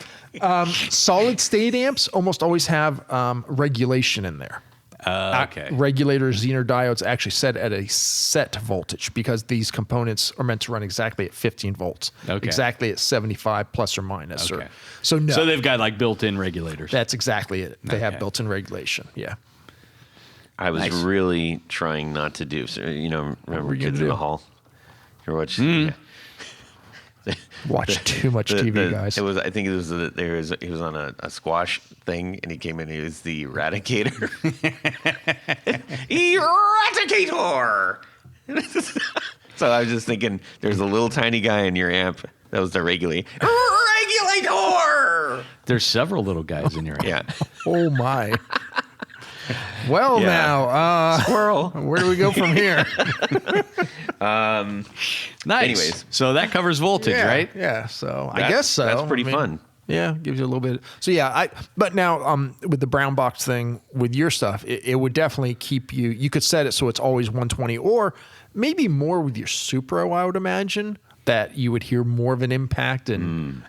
Solid state amps almost always have regulation in there. Okay. Regulators, Zener diodes actually set at a set voltage because these components are meant to run exactly at 15 volts. Okay. Exactly at 75 plus or minus. Okay. So no. So they've got like built-in regulators. That's exactly it. They have Okay. built-in regulation. Yeah. I was Nice. really trying not to do. So, remember were you Kids gonna in the do? Hall? You watching? Yeah. Watch too much TV, guys. It was. I think it was. He was on a squash thing, and he came in. He was the Eradicator. Eradicator. So I was just thinking, there's a little tiny guy in your amp. That was the regulator. There's several little guys in your amp. Yeah. Oh my. Well, Yeah. now, Squirrel. where do we go from here? Nice. Anyways. So that covers voltage, Yeah, right? Yeah. So I That's- guess so. that's pretty fun. Yeah, gives you a little bit. So yeah, but now with the brown box thing with your stuff, it would definitely keep you. You could set it so it's always 120, or maybe more with your Supro. I would imagine that you would hear more of an impact, and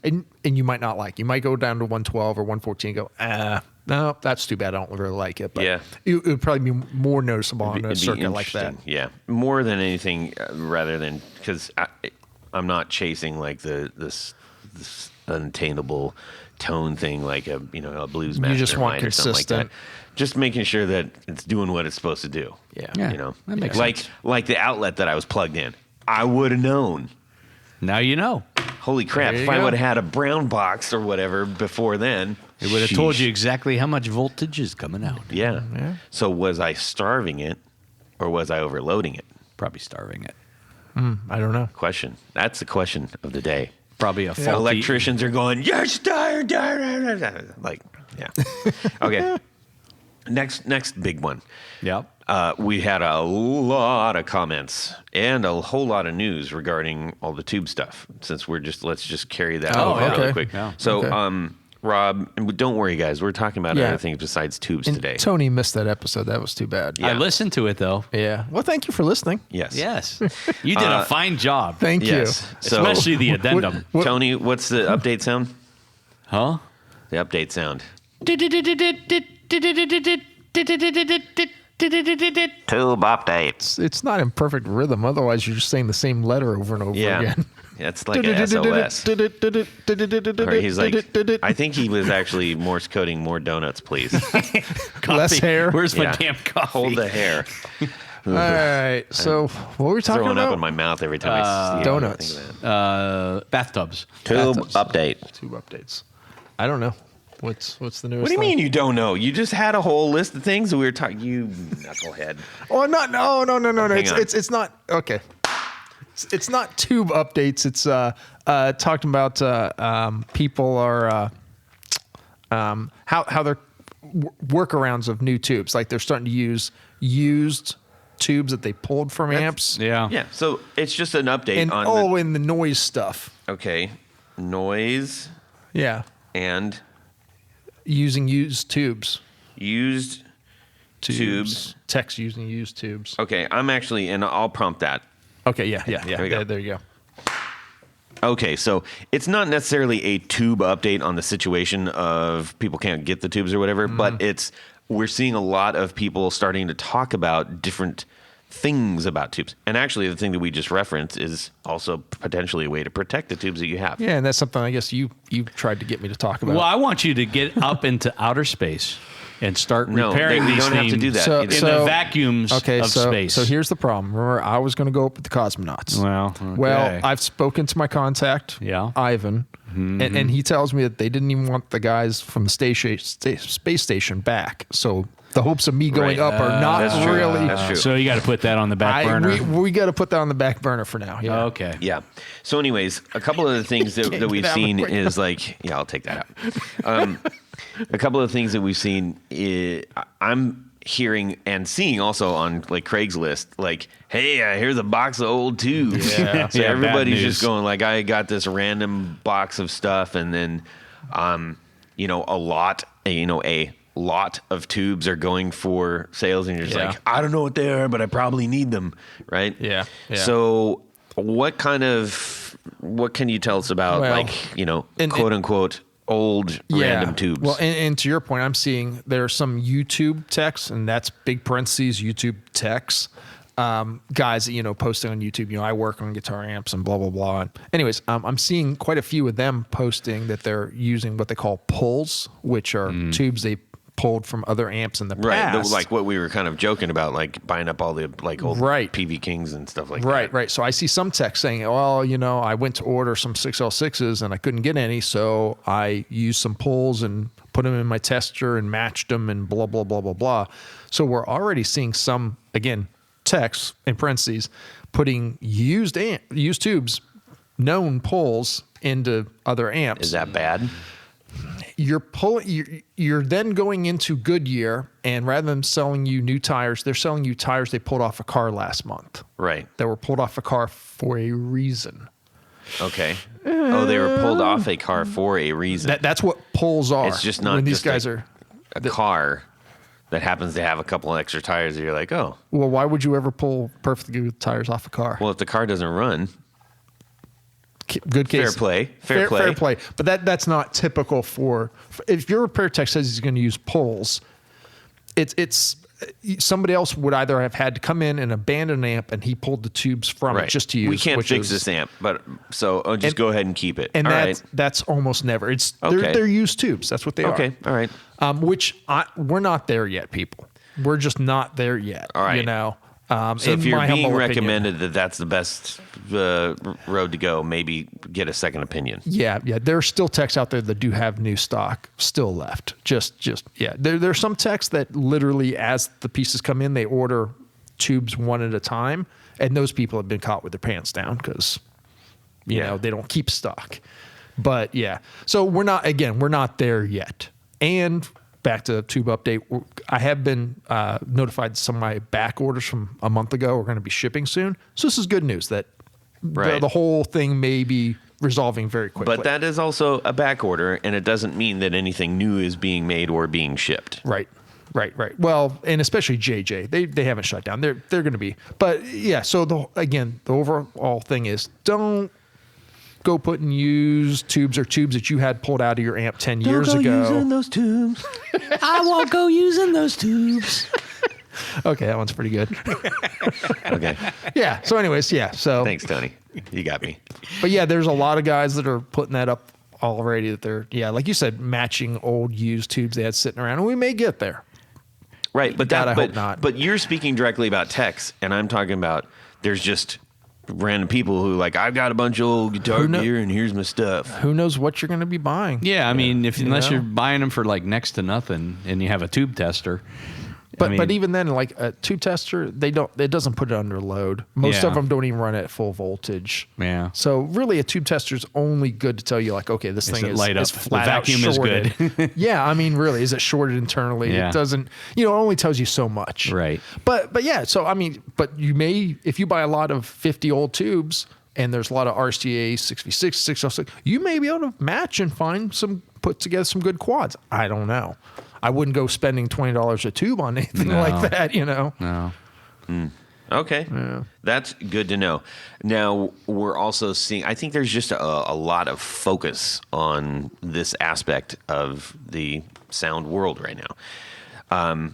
you might not like. You might go down to 112 or 114 and go, no, that's too bad. I don't really like it. But Yeah. it would probably be more noticeable on a It'd be circuit like that. interesting. Yeah, more than anything, rather than because I'm not chasing like this unattainable tone thing like a blues mastermind just want or something like that. consistent. Just making sure that it's doing what it's supposed to do. Yeah. Yeah. That makes like sense. like the outlet that I was plugged in. I would have known. Now you know. Holy crap! There you If I go. would have had a brown box or whatever before then, It would have told sheesh. you exactly how much voltage is coming out. Yeah. Yeah. So was I starving it, or was I overloading it? Probably starving it. I don't know. Question. That's the question of the day. Probably a faulty. Electricians are going, yes, like, yeah. Okay. Next big one. Yep. We had a lot of comments and a whole lot of news regarding all the tube stuff. Since let's just carry that Oh, over okay. really quick. Yeah. So, Okay. Rob, and don't worry, guys. We're talking about Yeah. other things besides tubes And today. Tony missed that episode. That was too bad. Yeah. I listened to it though. Yeah. Well, thank you for listening. Yes. Yes. You did a fine job. Thank Yes. you. So, Especially the addendum. What- Tony, what's the update sound? Huh? The update sound. Tube updates. It's not in perfect rhythm. Otherwise, you're just saying the same letter over and over Yeah. again. That's like an SOS. Or he's like, I think he was actually Morse coding more donuts, please. less hair. Where's Yeah. my damn coffee? Hold the hair. All right. So what were we talking Throwing about? up in my mouth every time I see Donuts. think of that. Bathtubs. Tube Bathtubs. update. Tube updates. I don't know. What's the newest? What do you thing? mean you don't know? You just had a whole list of things that we were talking. You knucklehead. Oh no. Hang on. It's not okay. It's not tube updates. It's talking about people are how they're workarounds of new tubes. Like they're starting to use used tubes that they pulled from amps. Yeah. Yeah. So it's just an update And on. and the noise stuff. Okay. Noise Yeah. and Using used tubes. used tubes. Techs using used tubes. Okay. I'm actually, and I'll prompt that. Okay, yeah. There we go. There you go. Okay, so it's not necessarily a tube update on the situation of people can't get the tubes or whatever, but we're seeing a lot of people starting to talk about different things about tubes. And actually, the thing that we just referenced is also potentially a way to protect the tubes that you have. Yeah, and that's something I guess you tried to get me to talk about. Well, I want you to get up into outer space and start No, repairing we these don't have to things do that. So- in either. the vacuums of space. So here's the problem. Remember, I was going to go up with the cosmonauts. Well, Well, okay. I've spoken to my contact, Yeah. Ivan, and he tells me that they didn't even want the guys from the space station back. So the hopes of me going Right. up are not That's true. really. That's true. So you got to put that on the back burner. We got to put that on the back burner for now. Yeah. Okay. Yeah. So, anyways, a couple of the things that we've get out seen quick is like, yeah, I'll take that out. A couple of things that we've seen, I'm hearing and seeing also on like Craigslist, like, hey, here's a box of old tubes. Yeah. So Yeah, everybody's bad just news. going like, I got this random box of stuff, and then, a lot of tubes are going for sales, and you're just Yeah. like, I don't know what they are, but I probably need them, right? Yeah. So, what can you tell us about, Well, and- quote unquote old random tubes? Well, and to your point, I'm seeing there are some YouTube techs, and that's big parentheses YouTube techs, guys that posting on YouTube. I work on guitar amps and blah blah blah. And anyways, I'm seeing quite a few of them posting that they're using what they call pulls, which are tubes they pulled from other amps in the right, past. like what we were kind of joking about, like buying up all the like old Right. PV Kings and stuff like Right, that. right. So I see some techs saying, well, I went to order some 6L6s and I couldn't get any, so I used some pulls and put them in my tester and matched them and blah, blah, blah, blah, blah. So we're already seeing some, again, techs, in parentheses, putting used tubes, known pulls into other amps. Is that bad? you're then going into Goodyear, and rather than selling you new tires, they're selling you tires they pulled off a car last month. Right. That were pulled off a car for a reason. Okay. Oh, they were pulled off a car for a reason. That's what pulls are. It's just not when these just guys a car that happens to have a couple of extra tires. You're like, oh. Well, why would you ever pull perfectly good tires off a car? Well, if the car doesn't run. Good case. Fair play. But that's not typical for if your repair tech says he's going to use pulls. It's somebody else would either have had to come in and abandon an amp, and he pulled the tubes from it just to use. We can't fix this amp, but just go ahead and keep it. And that's almost never. They're used tubes. That's what they are. Okay, all right. We're not there yet, people. We're just not there yet. All right. You know. So if you're being recommended that that's the best road to go, maybe get a second opinion. Yeah. There are still techs out there that do have new stock still left. There's some techs that literally, as the pieces come in, they order tubes one at a time, and those people have been caught with their pants down because you know they don't keep stock. But yeah, so we're not there yet. And back to tube update, I have been notified some of my back orders from a month ago are going to be shipping soon. So this is good news that the whole thing may be resolving very quickly. But that is also a back order, and it doesn't mean that anything new is being made or being shipped. Right. Well, and especially JJ, they haven't shut down. They're going to be. But yeah, so the overall thing is don't go putting used tubes or tubes that you had pulled out of your amp 10 years ago. Don't go using those tubes. I won't go using those tubes. Okay, that one's pretty good. Okay. Yeah. So anyways, so thanks, Tony. You got me. But yeah, there's a lot of guys that are putting that up already that they're, like you said, matching old used tubes they had sitting around, and we may get there. Right, but I hope not. But you're speaking directly about techs, and I'm talking about there's just random people who like, I've got a bunch of old guitar gear and here's my stuff. Who knows what you're going to be buying? Yeah, I mean, unless you're buying them for like next to nothing and you have a tube tester. But even then, like a tube tester, it doesn't put it under load. Most of them don't even run at full voltage. Yeah. So really, a tube tester is only good to tell you, like, okay, this thing is flat out vacuum shorted. is good. Yeah, I mean, really, is it shorted internally? Yeah. It doesn't. It only tells you so much. Right. But yeah, so I mean, but you may, if you buy a lot of 50 old tubes, and there's a lot of RCA 6V6, 606, you may be able to match and put together some good quads. I don't know. I wouldn't go spending $20 a tube on anything like that, No. Okay. Yeah. That's good to know. Now, we're also seeing, I think there's just a lot of focus on this aspect of the sound world right now.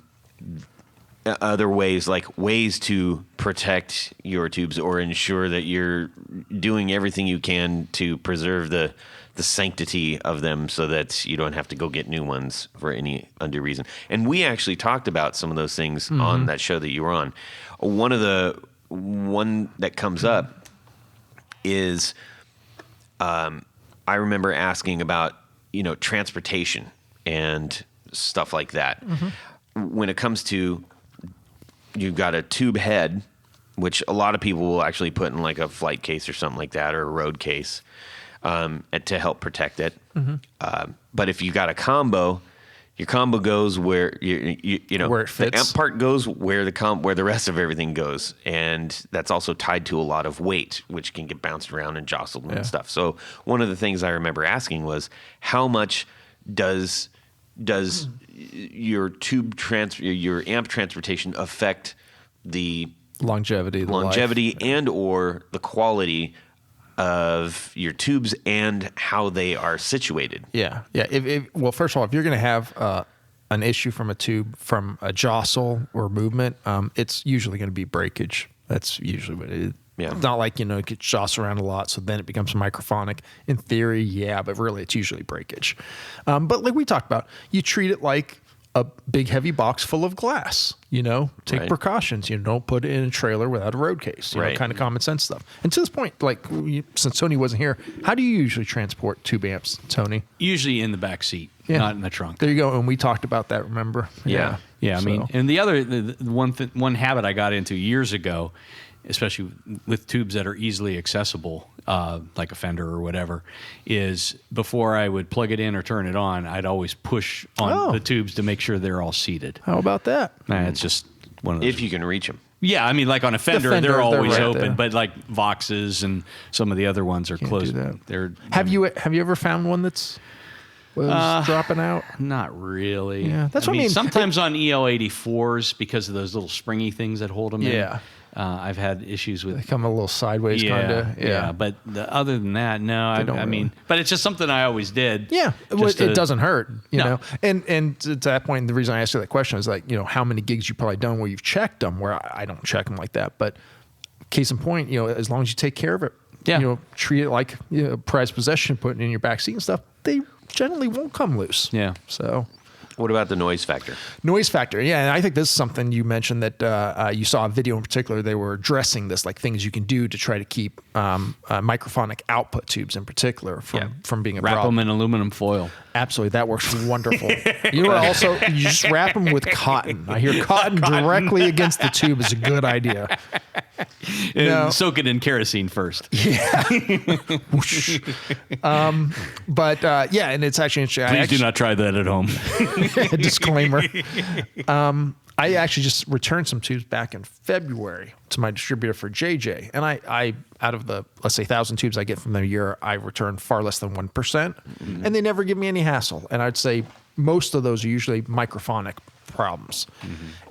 Other ways, like ways to protect your tubes or ensure that you're doing everything you can to preserve the sanctity of them so that you don't have to go get new ones for any undue reason. And we actually talked about some of those things on that show that you were on. One that comes up is I remember asking about, transportation and stuff like that. When it comes to, you've got a tube head, which a lot of people will actually put in like a flight case or something like that, or a road case. To help protect it. But if you got a combo, your combo goes where where it fits. The amp part goes where the rest of everything goes, and that's also tied to a lot of weight, which can get bounced around and jostled and stuff. So one of the things I remember asking was, how much does your your amp transportation affect the longevity and or the quality of your tubes and how they are situated? Yeah. Well, first of all, if you're going to have an issue from a tube, from a jostle or movement, it's usually going to be breakage. That's usually what it is. Yeah. It's not like, it gets jostled around a lot, so then it becomes microphonic. In theory, yeah, but really it's usually breakage. But like we talked about, you treat it like a big heavy box full of glass, take precautions. Don't put it in a trailer without a road case, kind of common sense stuff. And to this point, like since Tony wasn't here, how do you usually transport tube amps, Tony? Usually in the back seat, not in the trunk. There you go. And we talked about that, remember? Yeah. I mean, and the other one habit I got into years ago especially with tubes that are easily accessible, like a Fender or whatever, is before I would plug it in or turn it on, I'd always push on the tubes to make sure they're all seated. How about that? It's just one of those. If you can reach them. Yeah, I mean, like on a Fender, Fender, they're always right open, there. but like Voxes and some of the other ones are closed. do that. They're Have you ever found one that's was dropping out? Not really. Yeah, that's what I mean. Sometimes on EL84s, because of those little springy things that hold them Yeah. in, I've had issues with. They come a little sideways, kind of. Yeah. But other than that, no. I don't mean, really. but it's just something I always did. Yeah, just it doesn't hurt, you No. know. And to that point, the reason I asked you that question is like, you know, how many gigs you probably done where you've checked them, where I don't check them like that. But case in point, you know, as long as you take care of it, Yeah. you know, treat it like prized possession, put it in your back seat and stuff, they generally won't come loose. Yeah. So. What about the noise factor? Noise factor, yeah, and I think this is something you mentioned that you saw a video in particular. They were addressing this, like things you can do to try to keep microphonic output tubes in particular from being a Wrap problem. them in aluminum foil. Absolutely, that works wonderful. You know, also you just wrap them with cotton. I hear cotton directly against the tube is a good idea. And No. soak it in kerosene first. Whoosh. But yeah, and it's actually interesting. Please do not try that at home. Disclaimer. I actually just returned some tubes back in February to my distributor for JJ, and I out of the, let's say, 1,000 tubes I get from them a year, I return far less than 1%, and they never give me any hassle. And I'd say most of those are usually microphonic problems,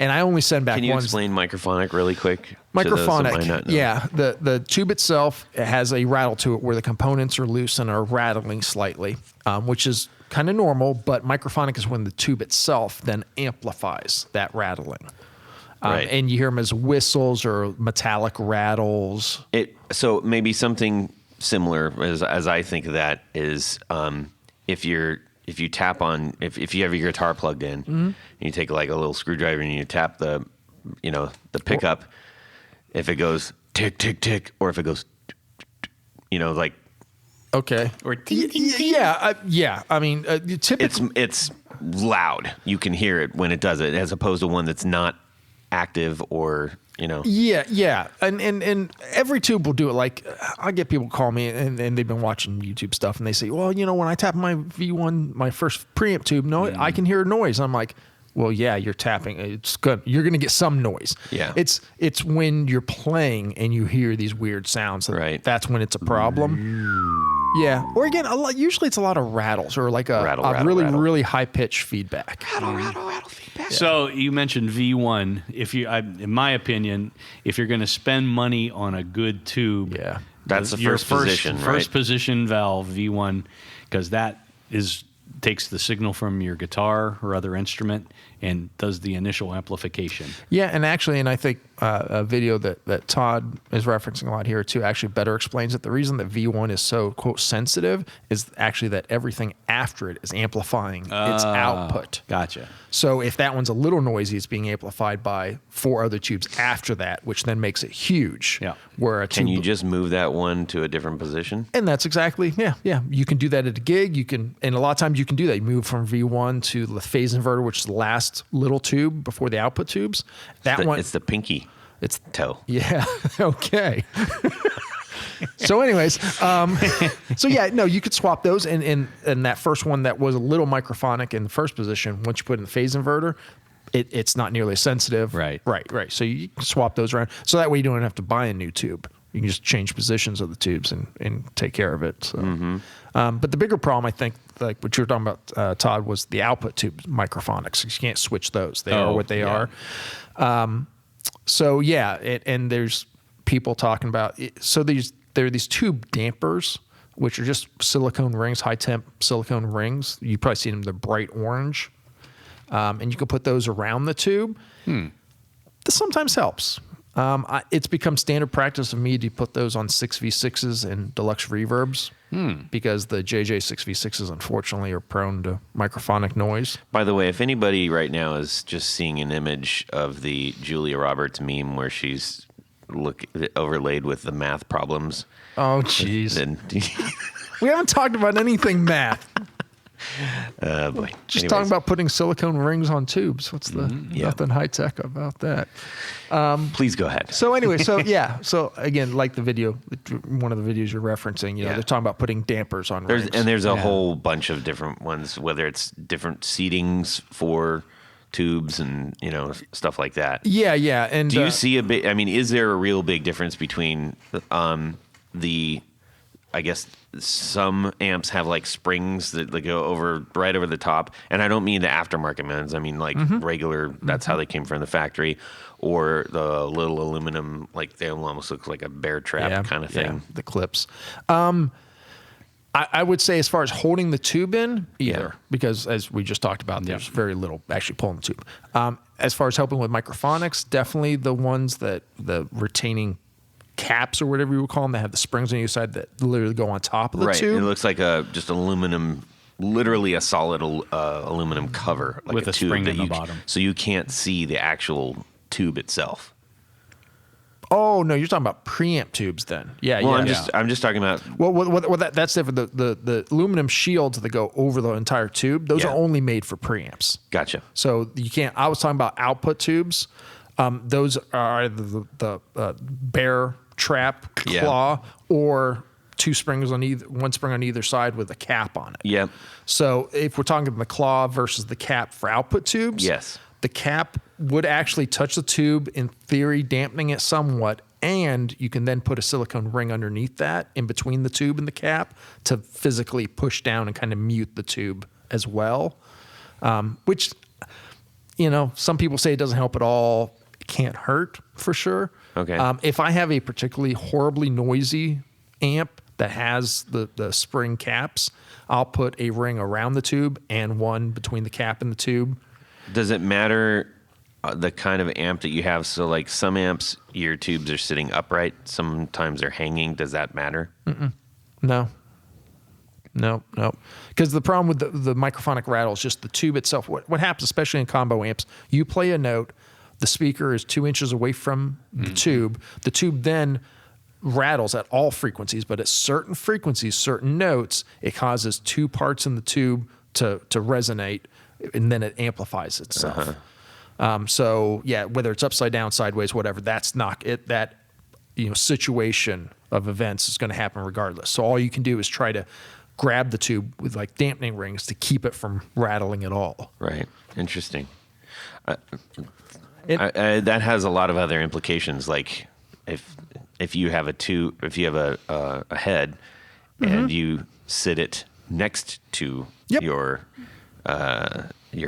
and I only send back Can you ones. explain microphonic really quick? to those that might Microphonic, not know? yeah. The tube itself, it has a rattle to it where the components are loose and are rattling slightly, which is kind of normal. But microphonic is when the tube itself then amplifies that rattling, Right. and you hear them as whistles or metallic rattles. So maybe something similar as I think of that is if you tap on if you have your guitar plugged in and you take like a little screwdriver and you tap the pickup, if it goes tick tick tick or if it goes like Okay. Or Yeah. I mean, typically. it's loud. You can hear it when it does it, as opposed to one that's not active or Yeah, and every tube will do it. Like I get people call me and they've been watching YouTube stuff and they say, well, when I tap my V1, my first preamp tube, I can hear noise. I'm like, well, yeah, you're tapping. It's good. You're going to get some noise. Yeah. It's when you're playing and you hear these weird sounds. Right. That's when it's a problem. Yeah. Or again, usually it's a lot of rattles or like a really high pitched feedback. rattle feedback. So you mentioned V1. In my opinion, if you're going to spend money on a good tube, Yeah. That's the your first position, right? first position valve V1, because that takes the signal from your guitar or other instrument and does the initial amplification. Yeah, and I think a video that Todd is referencing a lot here too actually better explains it. The reason that V1 is so, quote, sensitive is actually that everything after it is amplifying its output. Gotcha. So if that one's a little noisy, it's being amplified by 4 other tubes after that, which then makes it huge. Yeah. Where a Can tube, you just move that one to a different position? and that's exactly, yeah. You can do that at a gig. You can, and a lot of times you can do that. You move from V1 to the phase inverter, which is the last little tube before the output tubes. It's the pinky It's toe. Yeah. Okay. So, anyways, you could swap those, and that first one that was a little microphonic in the first position. Once you put it in the phase inverter, it's not nearly as sensitive. Right. So you can swap those around. So that way you don't have to buy a new tube. You can just change positions of the tubes and take care of it. So, but the bigger problem, I think, like what you were talking about, Todd, was the output tube microphonics. You can't switch those. They are what they are. So yeah, and there's people talking about it. So there are these tube dampers, which are just silicone rings, high temp silicone rings. You probably see them; they're bright orange, and you can put those around the tube. This sometimes helps. It's become standard practice of me to put those on 6V6s and deluxe reverbs because the JJ 6V6s unfortunately are prone to microphonic noise. By the way, if anybody right now is just seeing an image of the Julia Roberts meme where she's overlaid with the math problems, Oh, jeez. then We haven't talked about anything math. Boy. Just Anyways. talking about putting silicone rings on tubes. What's the nothing high tech about that? Please go ahead. So anyway, so again, like the video, one of the videos you're referencing, they're talking about putting dampers on rings. There's a whole bunch of different ones, whether it's different seatings for tubes and stuff like that. Yeah, and do you see a big? I mean, is there a real big difference between the? I guess some amps have like springs that go right over the top, and I don't mean the aftermarket ones. I mean like regular. That's how they came from the factory, or the little aluminum, like they almost look like a bear trap kind of thing. Yeah, the clips. I would say as far as holding the tube in, either, because as we just talked about, there's very little actually pulling the tube. As far as helping with microphonics, definitely the ones that the retaining caps or whatever you would call them that have the springs on either side that literally go on top of the tube. It looks like just aluminum, literally a solid aluminum cover, like with a tube spring in the bottom, so you can't see the actual tube itself. Oh no, you're talking about preamp tubes then. Yeah, well, yeah. I'm just talking about. Well, that's different. The aluminum shields that go over the entire tube, those are only made for preamps. Gotcha. So you can't. I was talking about output tubes. Those are either the bear trap claw or two springs on one spring on either side with a cap on it. Yep. So if we're talking the claw versus the cap for output tubes, yes, the cap would actually touch the tube, in theory, dampening it somewhat, and you can then put a silicone ring underneath that in between the tube and the cap to physically push down and kind of mute the tube as well, which, some people say it doesn't help at all. It can't hurt for sure. Okay. If I have a particularly horribly noisy amp that has the spring caps, I'll put a ring around the tube and one between the cap and the tube. Does it matter the kind of amp that you have? So like some amps, your tubes are sitting upright. Sometimes they're hanging. Does that matter? No. Because the problem with the microphonic rattle is just the tube itself. What happens, especially in combo amps, you play a note, the speaker is 2 inches away from the tube. The tube then rattles at all frequencies, but at certain frequencies, certain notes, it causes two parts in the tube to resonate, and then it amplifies itself. So yeah, whether it's upside down, sideways, whatever, that's not it. That situation of events is going to happen regardless. So all you can do is try to grab the tube with like dampening rings to keep it from rattling at all. Right. Interesting. That has a lot of other implications. Like if you have a head and you sit it next to your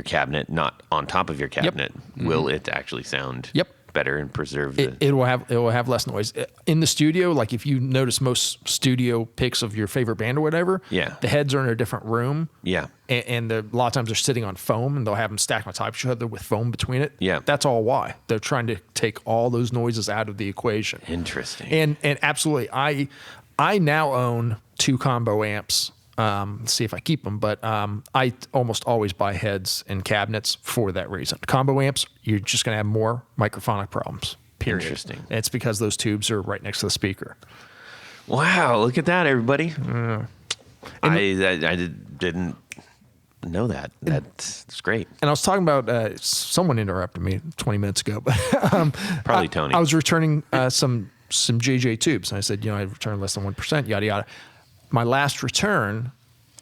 cabinet, not on top of your cabinet, will it actually sound better and preserve it will have less noise in the studio? Like if you notice most studio pics of your favorite band or whatever, the heads are in a different room, and a lot of times they're sitting on foam, and they'll have them stacked on top of each other with foam between it. That's all why they're trying to take all those noises out of the equation. Interesting. And absolutely, I now own 2 combo amps. Let's see if I keep them, but I almost always buy heads and cabinets for that reason. Combo amps, you're just going to have more microphonic problems, period. Interesting. And it's because those tubes are right next to the speaker. Wow, look at that, everybody. I didn't know that. That's great. And I was talking about, someone interrupted me 20 minutes ago, but probably Tony. I was returning some JJ tubes, and I said, I returned less than 1%, yada, yada. My last return,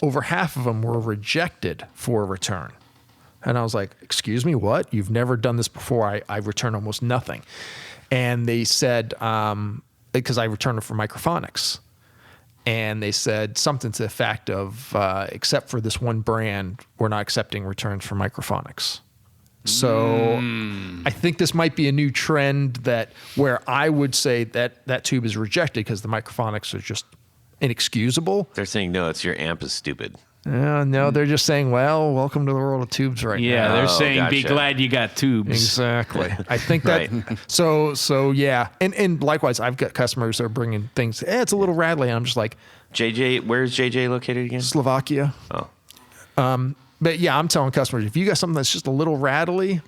over half of them were rejected for a return. And I was like, excuse me, what? You've never done this before. I return almost nothing. And they said, because I returned it for microphonics. And they said something to the effect of, except for this one brand, we're not accepting returns for microphonics. So I think this might be a new trend where I would say that tube is rejected because the microphonics are just inexcusable. They're saying, no, it's your amp is stupid. No, they're just saying, well, welcome to the world of tubes right now. Yeah, they're saying, be glad you got tubes. Exactly. I think that, so yeah. And likewise, I've got customers that are bringing things, it's a little rattly. And I'm just like. JJ, where's JJ located again? Slovakia. Oh. But yeah, I'm telling customers, if you got something that's just a little rattly,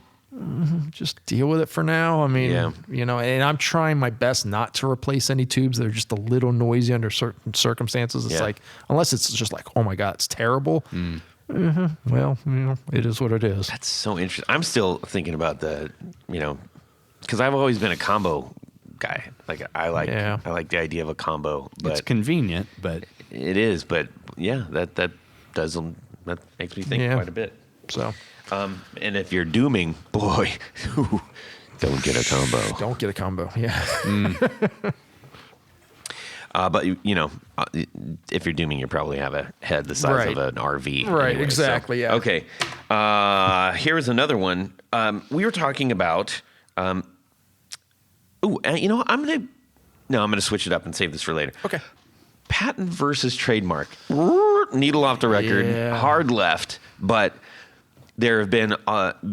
just deal with it for now. I mean, and I'm trying my best not to replace any tubes that are just a little noisy under certain circumstances. It's like, unless it's just like, oh my God, it's terrible. Well, it is what it is. That's so interesting. I'm still thinking about because I've always been a combo guy. Like I like the idea of a combo, but It's convenient, but it is. But yeah, that makes me think quite a bit. So, and if you're dooming, boy, don't get a combo. don't get a combo. Yeah. But if you're dooming, you probably have a head the size of an RV. Right. Anyway, Exactly. So, yeah. Okay. Here's another one. We were talking about. I'm gonna switch it up and save this for later. Okay. Patent versus trademark. Needle off the record. Yeah. Hard left, but. There have been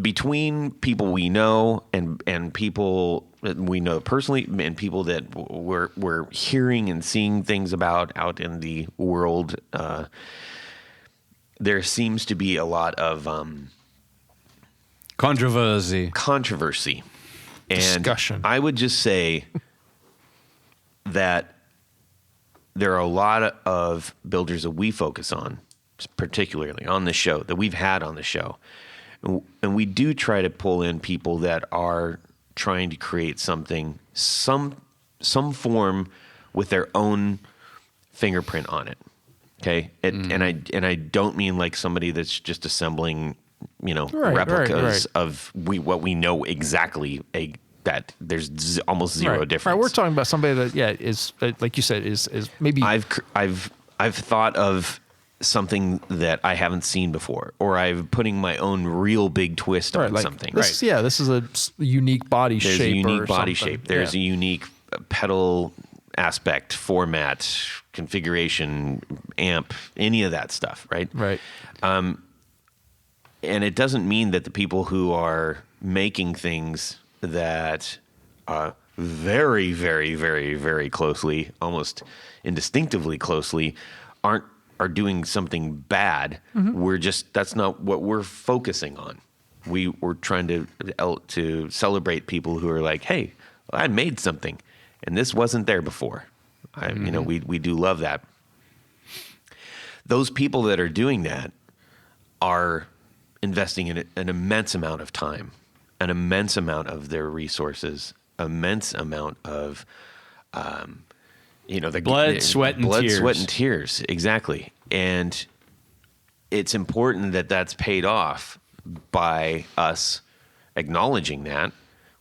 between people we know and people that we know personally and people that we're hearing and seeing things about out in the world. There seems to be a lot of controversy and discussion. I would just say that there are a lot of builders that we focus on, particularly on the show, that we've had on the show. And we do try to pull in people that are trying to create something, some form with their own fingerprint on it. Okay. And I don't mean like somebody that's just assembling, replicas of what we know exactly that there's almost zero difference. Right. We're talking about somebody that, is like you said, is maybe I've thought of something that I haven't seen before, or I'm putting my own real big twist on something. This is a unique body shape. There's a unique body shape. There's a unique pedal aspect, format, configuration, amp, any of that stuff, right? Right. And it doesn't mean that the people who are making things that very, very, very, very closely, almost indistinctively closely, are doing something bad. That's not what we're focusing on. We're trying to celebrate people who are like, hey, I made something and this wasn't there before. We do love that. Those people that are doing that are investing in an immense amount of time, an immense amount of their resources, immense amount of the blood, sweat, and tears. Exactly. And it's important that that's paid off by us acknowledging that,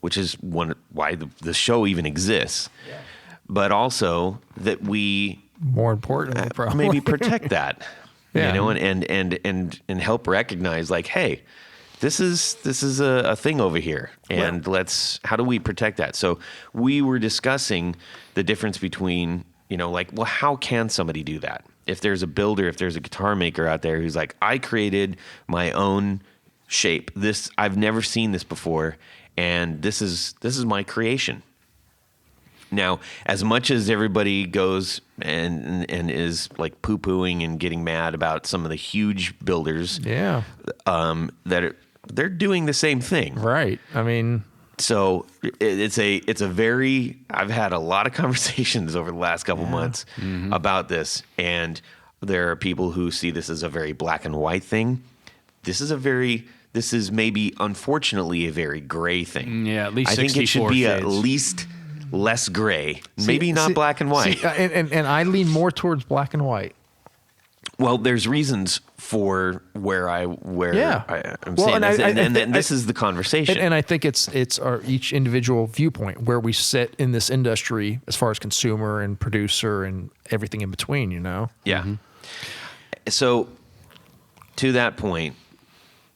which is why the show even exists. Yeah. But also that we more importantly probably maybe protect that, and help recognize like, hey, this is a thing over here, and how do we protect that? So we were discussing the difference between, how can somebody do that? If there's a builder, if there's a guitar maker out there who's like, I created my own shape. I've never seen this before, and this is my creation. Now, as much as everybody goes and is like poo-pooing and getting mad about some of the huge builders, they're doing the same thing. Right. I mean, so I've had a lot of conversations over the last couple months about this, and there are people who see this as a very black and white thing. This is maybe, unfortunately, a very gray thing. Yeah, at least I think it should be shades. at least less gray, maybe not black and white. And I lean more towards black and white. Well, there's reasons for where I'm saying and this, and this is the conversation. And I think it's our each individual viewpoint where we sit in this industry as far as consumer and producer and everything in between. Yeah. Mm-hmm. So, to that point,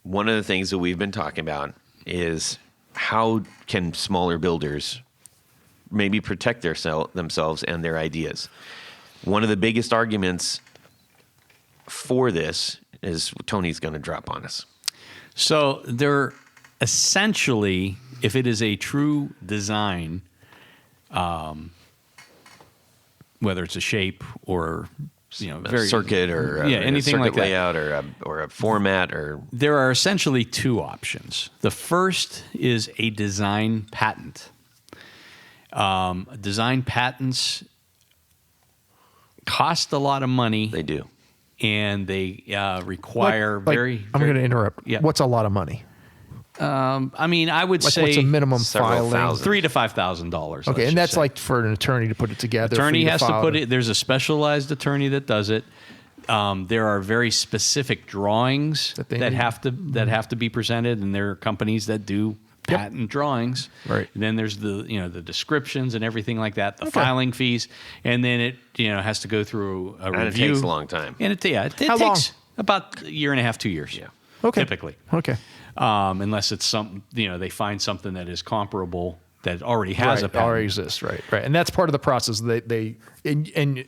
one of the things that we've been talking about is how can smaller builders maybe protect themselves and their ideas. One of the biggest arguments for this is Tony's going to drop on us. So they're essentially, if it is a true design, whether it's a shape or a circuit or anything a circuit like that, layout or a format, or there are essentially two options. The first is a design patent. Design patents cost a lot of money. They do. and they require I'm going to interrupt. Yeah. What's a lot of money? I mean, I would say What's a minimum several filing? thousand. $3,000 to $5,000. Okay, and that's like for an attorney to put it together. Attorney for has to file put it. There's a specialized attorney that does it. There are very specific drawings That they that need. have to be presented, and there are companies that do patent drawings. Right. And then there's the descriptions and everything like that, the filing fees, and then it has to go through a And review. it takes a long time. And it How takes long? about a year and a half, 2 years. Yeah. Okay. Typically. Okay. Unless it's something they find something that is comparable that already has a patent. already exists, right? And that's part of the process. They and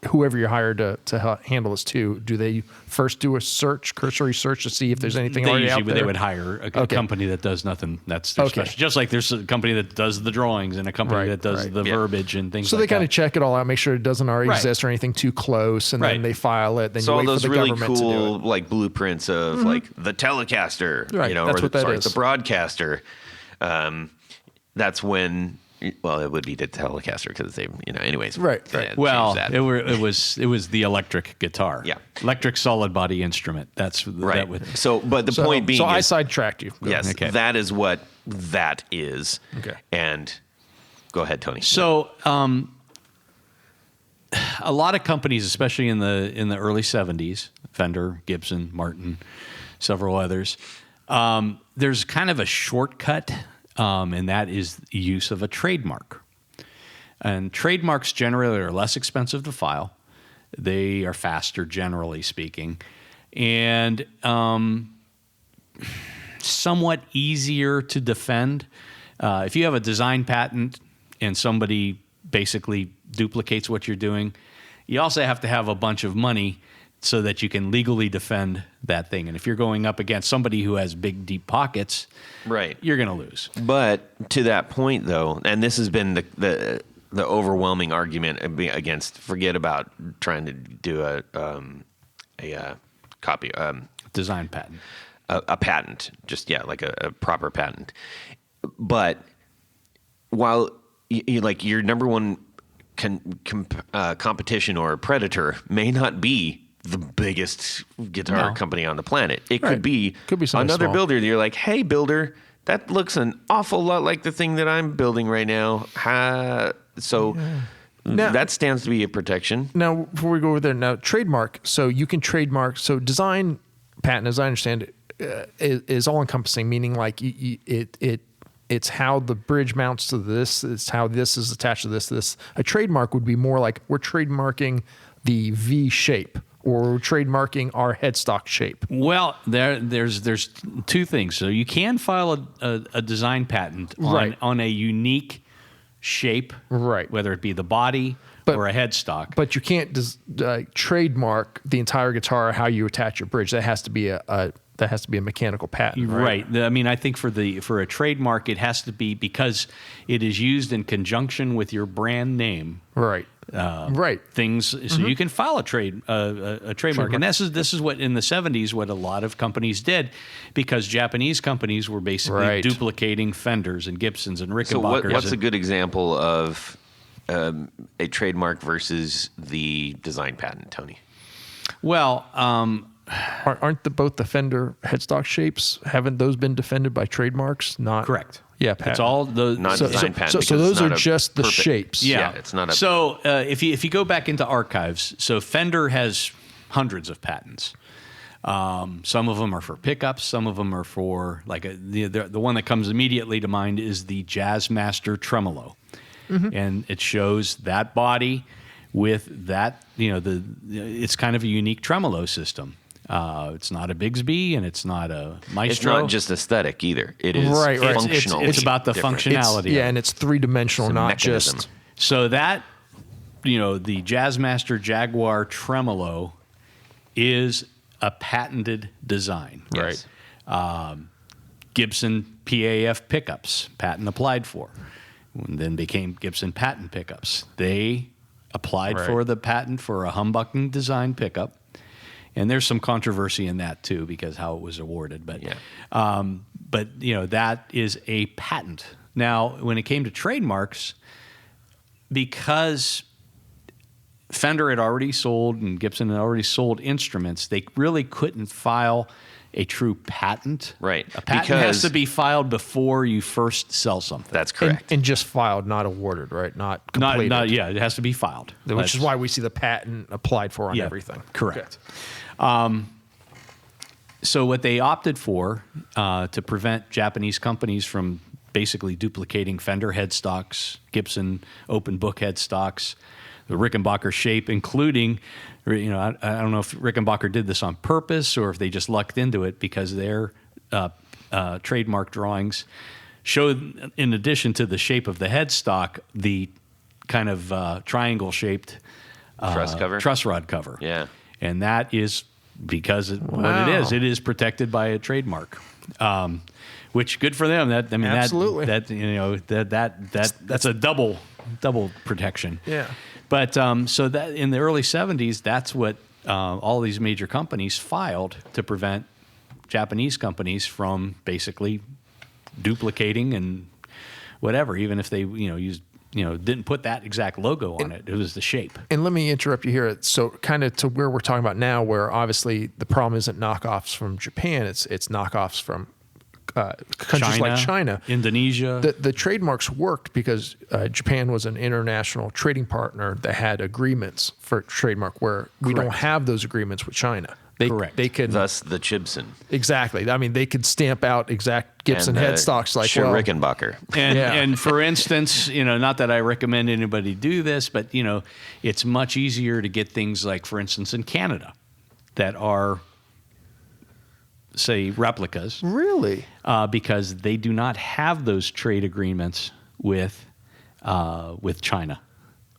whoever you hire to handle this too, do they first do a cursory search to see if there's anything already out there? They would hire a company that does nothing. That's their Okay. special. Just like there's a company that does the drawings and a company Right, that does right. the Yeah. verbiage and things So like they kind that. of check it all out, make sure it doesn't already Right. exist or anything too close, and then Right. they file it. Then So you all wait those for the really government to do cool it. like blueprints of like the Telecaster, Right, that's what that is. the Broadcaster. That's when. Well, it would be the Telecaster because they, anyways. Right, they right. had Well, changed that. it was the electric guitar. Yeah. Electric solid body instrument. That's right. That would, So, but the So, point being, so I is, sidetracked you. Go yes, ahead. Okay. that is what that is. Okay. And go ahead, Tony. So a lot of companies, especially in the early 70s, Fender, Gibson, Martin, several others, there's kind of a shortcut, and that is the use of a trademark. And trademarks generally are less expensive to file. They are faster, generally speaking, and somewhat easier to defend. If you have a design patent and somebody basically duplicates what you're doing, you also have to have a bunch of money so that you can legally defend that thing. And if you're going up against somebody who has big, deep pockets, Right. you're going to lose. But to that point, though, and this has been the overwhelming argument against. Forget about trying to do a copy, Design patent. a patent. Just like a proper patent. But while like your number one competition or predator may not be the biggest guitar No. company on the planet, it Right. could be something another small. builder that you're like, hey, builder, that looks an awful lot like the thing that I'm building right now. So Now- that stands to be a protection. Now, before we go over there, now trademark. So you can trademark. So design patent, as I understand it, is all encompassing. Meaning, like it's how the bridge mounts to this. It's how this is attached to this. This a trademark would be more like we're trademarking the V shape, or we're trademarking our headstock shape. Well, there's two things. So you can file a design patent Right. on a unique shape, Right. whether it be the body But- or a headstock. But you can't trademark the entire guitar how you attach your bridge. That has to be a mechanical patent. Right. I mean, I think for a trademark, it has to be because it is used in conjunction with your brand name. Right. Right. Things so you can file a trademark, and this is what in the 70s what a lot of companies did, because Japanese companies were basically Right. duplicating Fenders and Gibsons and Rickenbackers. So what's a and- good example of a trademark versus the design patent, Tony? Well, Aren't both the Fender headstock shapes? Haven't those been defended by trademarks? Not correct. Yeah, It's patent. all the Not So, design so, patent. so, because so it's those not are a just the perfect- shapes. Yeah, it's not a. So if you go back into archives, so Fender has hundreds of patents. Some of them are for pickups. Some of them are for the one that comes immediately to mind is the Jazzmaster Tremolo, and it shows that body with that it's kind of a unique tremolo system. It's not a Bigsby and it's not a Maestro. It's not just aesthetic either. It is Right, right. functional. It's about the different. functionality. Yeah, and it's three-dimensional, It's a not mechanism. just. So that, the Jazzmaster Jaguar Tremolo is a patented design. Yes. Gibson PAF pickups, patent applied for, and then became Gibson patent pickups. They applied Right. for the patent for a humbucking design pickup. And there's some controversy in that too, because how it was awarded. But, Yeah. That is a patent. Now, when it came to trademarks, because Fender had already sold and Gibson had already sold instruments, they really couldn't file a true patent. Right. A patent has to be filed before you first sell something. That's correct. And just filed, not awarded, right? Not completed. Yeah, it has to be filed. Which is why we see the patent applied for on everything. Correct. So what they opted for to prevent Japanese companies from basically duplicating Fender headstocks, Gibson open book headstocks, the Rickenbacker shape, including, I don't know if Rickenbacker did this on purpose or if they just lucked into it, because their trademark drawings showed, in addition to the shape of the headstock, the kind of triangle-shaped truss rod cover. Yeah. And that is what it is. It is protected by a trademark. Which good for them. Absolutely. That's a double protection. Yeah. But so that in the early 70s, that's what all these major companies filed to prevent Japanese companies from basically duplicating and whatever, even if they used didn't put that exact logo on it. It was the shape. And let me interrupt you here. So kind of to where we're talking about now, where obviously the problem isn't knockoffs from Japan, it's knockoffs from countries like China, Indonesia. The trademarks worked because Japan was an international trading partner that had agreements for trademark, where we don't have those agreements with China. Correct. They can, thus the Chibson. Exactly. I mean, they could stamp out exact Gibson headstocks like Rickenbacker. And for instance, not that I recommend anybody do this, but it's much easier to get things like, for instance, in Canada, that are, say, replicas. Really? Because they do not have those trade agreements with China.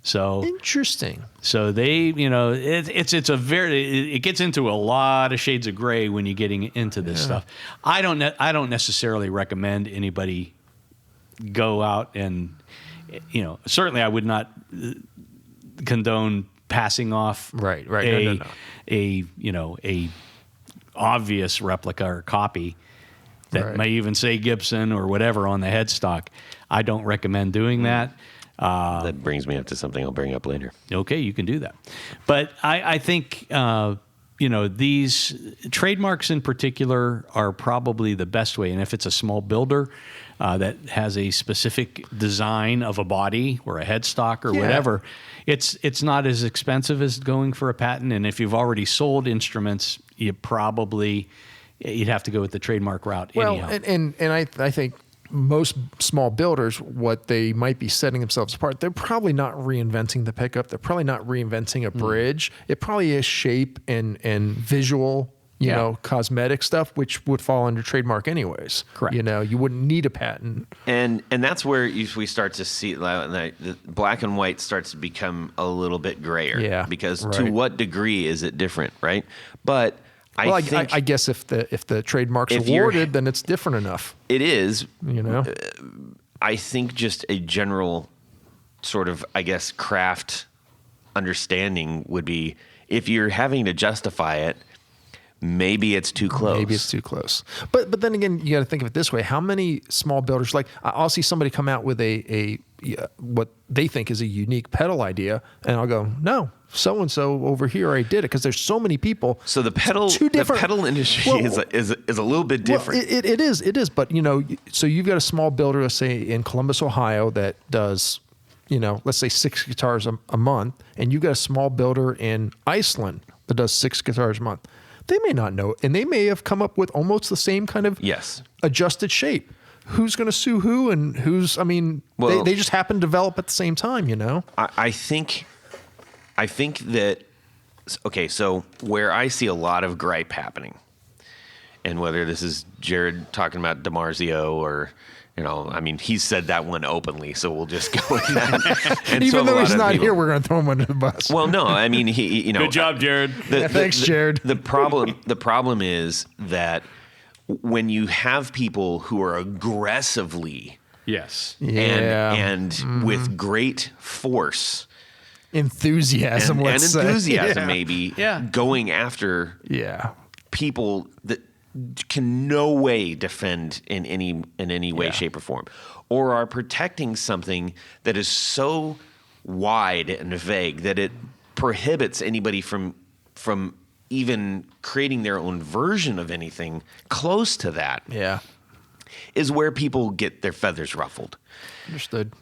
So interesting. So they, it gets into a lot of shades of gray when you're getting into this stuff. I don't necessarily recommend anybody go out and, certainly I would not condone passing off a obvious replica or copy that may even say Gibson or whatever on the headstock. I don't recommend doing that. That brings me up to something I'll bring up later. Okay, you can do that. But I think, these trademarks in particular are probably the best way. And if it's a small builder that has a specific design of a body or a headstock or whatever, it's not as expensive as going for a patent. And if you've already sold instruments, you'd have to go with the trademark route anyhow. And I think most small builders, what they might be setting themselves apart, they're probably not reinventing the pickup. They're probably not reinventing a bridge. It probably is shape and visual, cosmetic stuff, which would fall under trademark anyways. Correct. You wouldn't need a patent. And that's where we start to see the black and white starts to become a little bit grayer. Yeah. Because to what degree is it different, right? But I guess if the trademark's awarded, then it's different enough. It is. I think just a general sort of, craft understanding would be, if you're having to justify it, maybe it's too close. But then again, you got to think of it this way: how many small builders, like I'll see somebody come out with a what they think is a unique pedal idea, and I'll go, no, so and so over here already did it, because there's so many people. So the pedal industry is a little bit different. Well, it is. But so you've got a small builder, let's say in Columbus, Ohio, that does, let's say 6 guitars a month, and you've got a small builder in Iceland that does 6 guitars a month. They may not know, and they may have come up with almost the same kind of adjusted shape. Who's going to sue who, and who's? They just happen to develop at the same time. I think that. Okay, so where I see a lot of gripe happening, and whether this is Jared talking about DiMarzio or, he's said that one openly, so we'll just go with that. And even though he's not here, we're going to throw him under the bus. Well, no, he Good job, Jared. Thanks, Jared. The problem is that when you have people who are aggressively and with great force, enthusiasm, maybe going after people that can no way defend in any way, shape, or form, or are protecting something that is so wide and vague that prohibits anybody from even creating their own version of anything close to that. Yeah. Is where people get their feathers ruffled. Understood.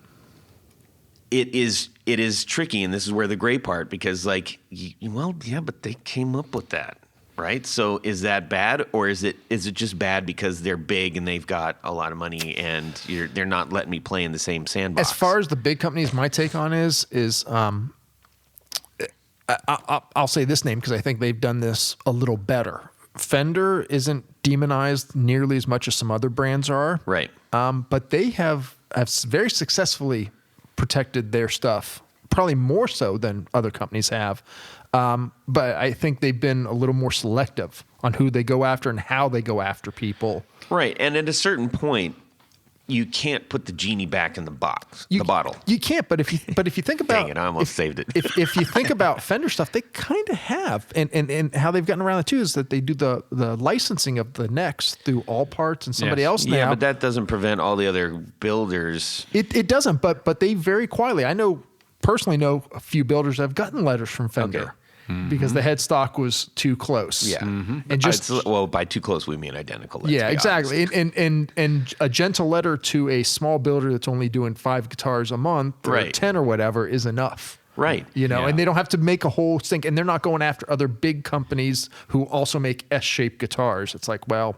It is tricky, and this is where the gray part, because but they came up with that, right? So is that bad, or is it just bad because they're big and they've got a lot of money and they're not letting me play in the same sandbox? As far as the big companies, my take on is I'll say this name because I think they've done this a little better. Fender isn't demonized nearly as much as some other brands are. Right. But they have very successfully protected their stuff, probably more so than other companies have. But I think they've been a little more selective on who they go after and how they go after people. Right. And at a certain point, you can't put the genie back in the bottle. You can't, but if you think about, dang it, I almost saved it. if you think about Fender stuff, they kind of have, and how they've gotten around it too is that they do the licensing of the necks through All Parts and somebody else now. Yeah, but that doesn't prevent all the other builders. It doesn't, but they very quietly. I personally know a few builders that have gotten letters from Fender. Okay. Because the headstock was too close. Yeah. And just by too close we mean identical. Yeah, exactly. And a gentle letter to a small builder that's only doing 5 guitars a month or Right. 10 or whatever is enough. Right. And they don't have to make a whole thing, and they're not going after other big companies who also make S-shaped guitars. It's like, well,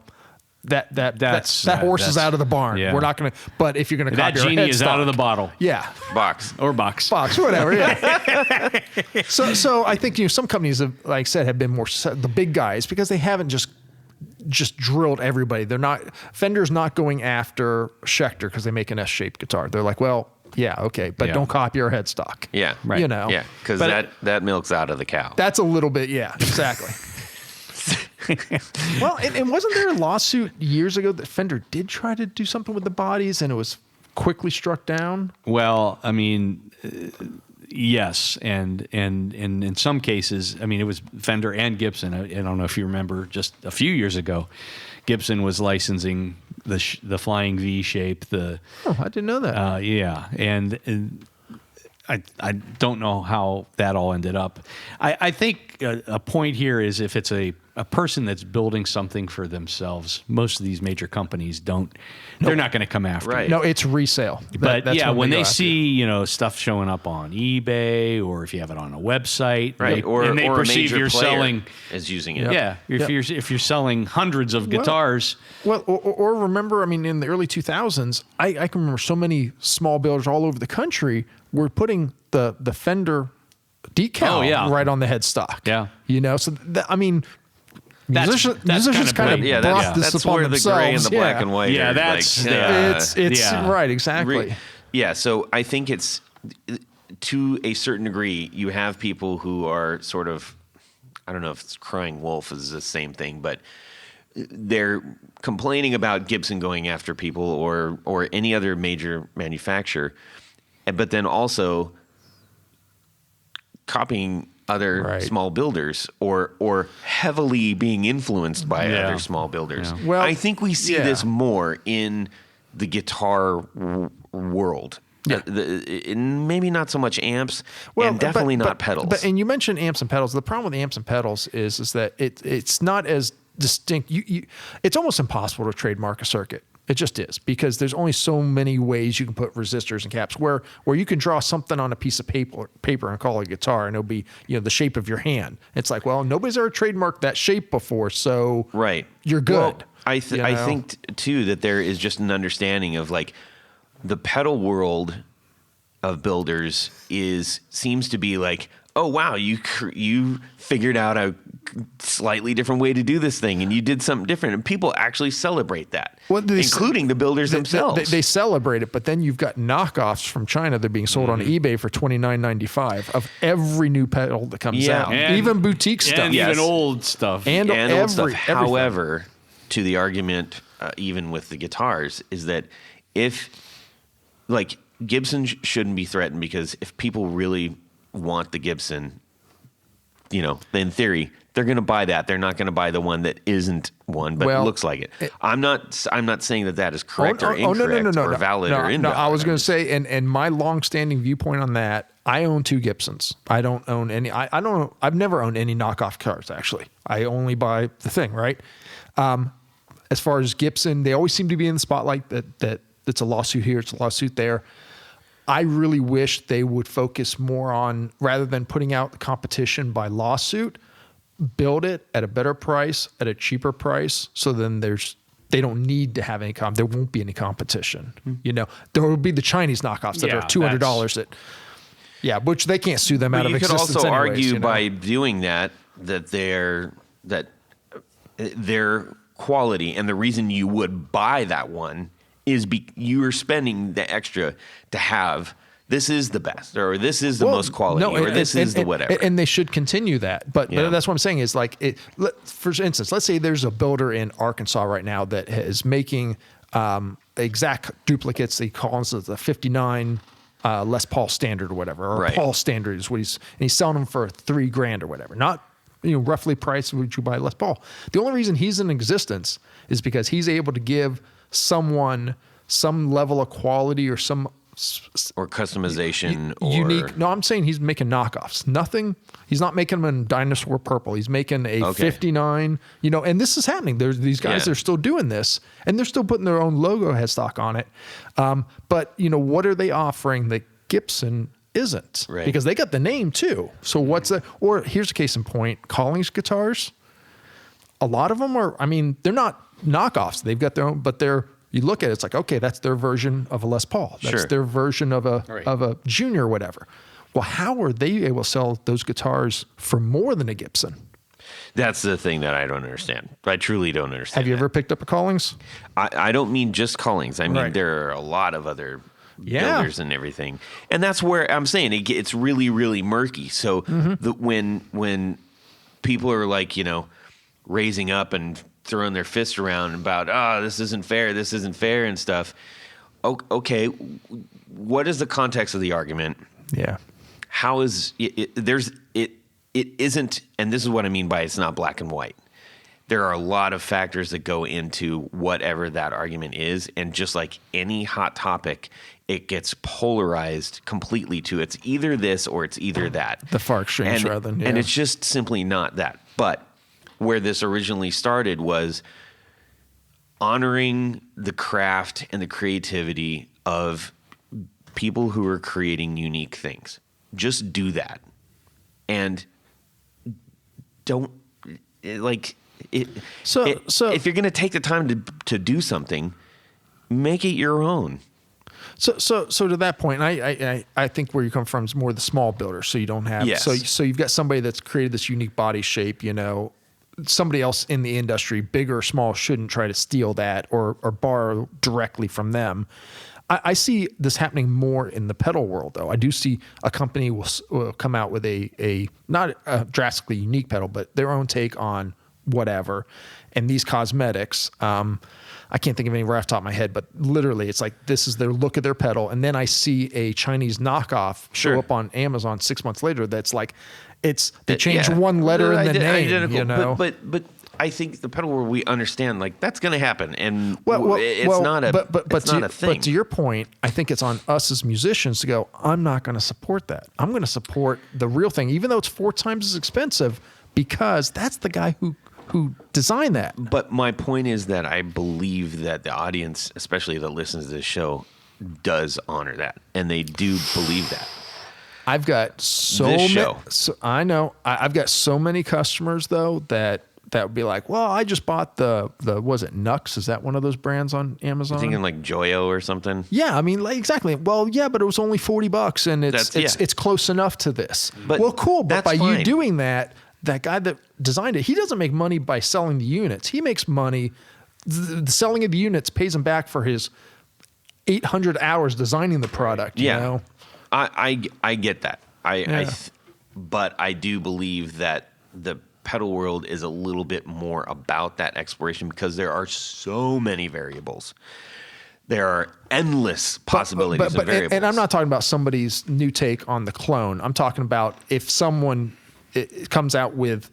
that horse is out of the barn. Yeah. We're not going to. But if you're going to That copy genie is out of the bottle. Yeah. Box. Or box. Whatever. Yeah. so I think some companies have, like I said, have been more the big guys because they haven't just drilled everybody. They're not. Fender's not going after Schecter because they make an S-shaped guitar. They're like, well, yeah, okay, but don't copy our headstock. Yeah. Right. Yeah, because that milk's out of the cow. That's a little bit. Yeah, exactly. Well, and wasn't there a lawsuit years ago that Fender did try to do something with the bodies and it was quickly struck down? Well, I mean, yes, and in some cases, I mean, it was Fender and Gibson. I don't know if you remember, just a few years ago, Gibson was licensing the Flying V shape. I didn't know that. Yeah, and I don't know how that all ended up. I think a point here is if it's a person that's building something for themselves, most of these major companies they're not going to come after Right. it. No, it's resale. But That's when go they after. see stuff showing up on eBay or if you have it on a website, Right. and they or a perceive major you're player selling, is using it. yeah, if you're selling hundreds of guitars, Well, or remember, I mean, in the early 2000s, I can remember so many small builders all over the country were putting the Fender decal right on the headstock. Yeah. So I mean, musicians kinda kind of Yeah, brought this that's upon where the themselves. gray and the black and white. Yeah, are that's- like, It's Yeah. right, exactly. Yeah, so I think it's to a certain degree, you have people who are sort of, I don't know if it's crying wolf is the same thing, but they're complaining about Gibson going after people or any other major manufacturer, but then also copying other small builders or heavily being influenced by other small builders. Yeah. Well, I think we see this more in the guitar world. Yeah. Maybe not so much amps, and definitely not pedals. And you mentioned amps and pedals. The problem with amps and pedals is that it's not as distinct. It's almost impossible to trademark a circuit. It just is, because there's only so many ways you can put resistors and caps. Where you can draw something on a piece of paper and call it a guitar, and it'll be the shape of your hand. It's like, well, nobody's ever trademarked that shape before, so you're good. Well, I think too that there is just an understanding of like the pedal world of builders seems to be like, oh wow, you figured out a slightly different way to do this thing, and you did something different, and people actually celebrate that, including the builders themselves. They celebrate it, but then you've got knockoffs from China that are being sold on eBay for $29.95 of every new pedal that comes out, and even boutique stuff, and even old stuff, and old stuff. everything. However, to the argument, even with the guitars, is that if like Gibson shouldn't be threatened, because if people really want the Gibson, in theory, they're going to buy that. They're not going to buy the one that isn't one, but looks like it. I'm not saying that is correct or incorrect or valid or invalid. No, I was going to say, and my long-standing viewpoint on that, I own 2 Gibsons. I don't own any. I've never owned any knockoff cars, actually. I only buy the thing, right? As far as Gibson, they always seem to be in the spotlight that it's a lawsuit here, it's a lawsuit there. I really wish they would focus more on, rather than putting out the competition by lawsuit, build it at a better price, at a cheaper price, so then they don't need to have any there won't be any competition. You know, there will be the Chinese knockoffs that are $200 which they can't sue them out of existence. You could also anyways, argue by doing that their quality, and the reason you would buy that one is you are spending the extra to have. This is the best, or this is the most quality, or this is the whatever. And they should continue that. But that's what I'm saying is, like, for instance, let's say there's a builder in Arkansas right now that is making exact duplicates. He calls it the 59 Les Paul Standard or whatever, or Paul Standard is what he's selling them for $3,000 or whatever. Not, roughly price would you buy Les Paul. The only reason he's in existence is because he's able to give someone some level of quality or some or customization unique. or No, I'm saying he's making knockoffs. Nothing. He's not making them in dinosaur purple. He's making a 59. And this is happening. There's these guys that are still doing this, and they're still putting their own logo headstock on it. But what are they offering that Gibson isn't? Right. Because they got the name too. So what's that? Or here's a case in point: Collings guitars. A lot of them are. I mean, they're not knockoffs. They've got their own, but they're. You look at it, it's like, okay, that's their version of a Les Paul. That's their version of a Junior or whatever. Well, how are they able to sell those guitars for more than a Gibson? That's the thing that I don't understand. I truly don't understand. Have you ever picked up a Collings? I don't mean just Collings. I mean, there are a lot of other builders and everything. And that's where I'm saying it's really, really murky. So when people are like, raising up and throwing their fists around about, this isn't fair and stuff. Okay, what is the context of the argument? Yeah. How is it isn't, and this is what I mean by it's not black and white. There are a lot of factors that go into whatever that argument is, and just like any hot topic, it gets polarized completely to it's either this or it's either that. The far extremes rather than, and it's just simply not that. But where this originally started was honoring the craft and the creativity of people who are creating unique things. Just do that. And don't like it. So if you're going to take the time to do something, make it your own. So to that point, I think where you come from is more the small builder. So you don't have, so you've got somebody that's created this unique body shape, somebody else in the industry, big or small, shouldn't try to steal that or borrow directly from them. I see this happening more in the pedal world, though. I do see a company will come out with a not a drastically unique pedal, but their own take on whatever. And these cosmetics, I can't think of any right off the top of my head, but literally it's like this is their look at their pedal. And then I see a Chinese knockoff show up on Amazon 6 months later that's like, they changed one letter in the name, identical. But I think the pedal world, we understand like that's going to happen, and it's not a thing. But to your point, I think it's on us as musicians to go, I'm not going to support that. I'm going to support the real thing, even though it's 4 times as expensive, because that's the guy who designed that. But my point is that I believe that the audience, especially that listens to this show, does honor that, and they do believe that. I've got I know. I've got so many customers though that would be like, well, I just bought the was it Nux? Is that one of those brands on Amazon? I'm thinking like Joyo or something. Yeah, I mean, like, exactly. Well, yeah, but it was only $40, and it's close enough to this. But well, cool. But by fine. You doing that guy that designed it, he doesn't make money by selling the units. He makes money. The selling of the units pays him back for his 800 hours designing the product. Yeah. You know? I get that. But I do believe that the pedal world is a little bit more about that exploration because there are so many variables. There are endless possibilities of variables. And I'm not talking about somebody's new take on the clone. I'm talking about if someone it comes out with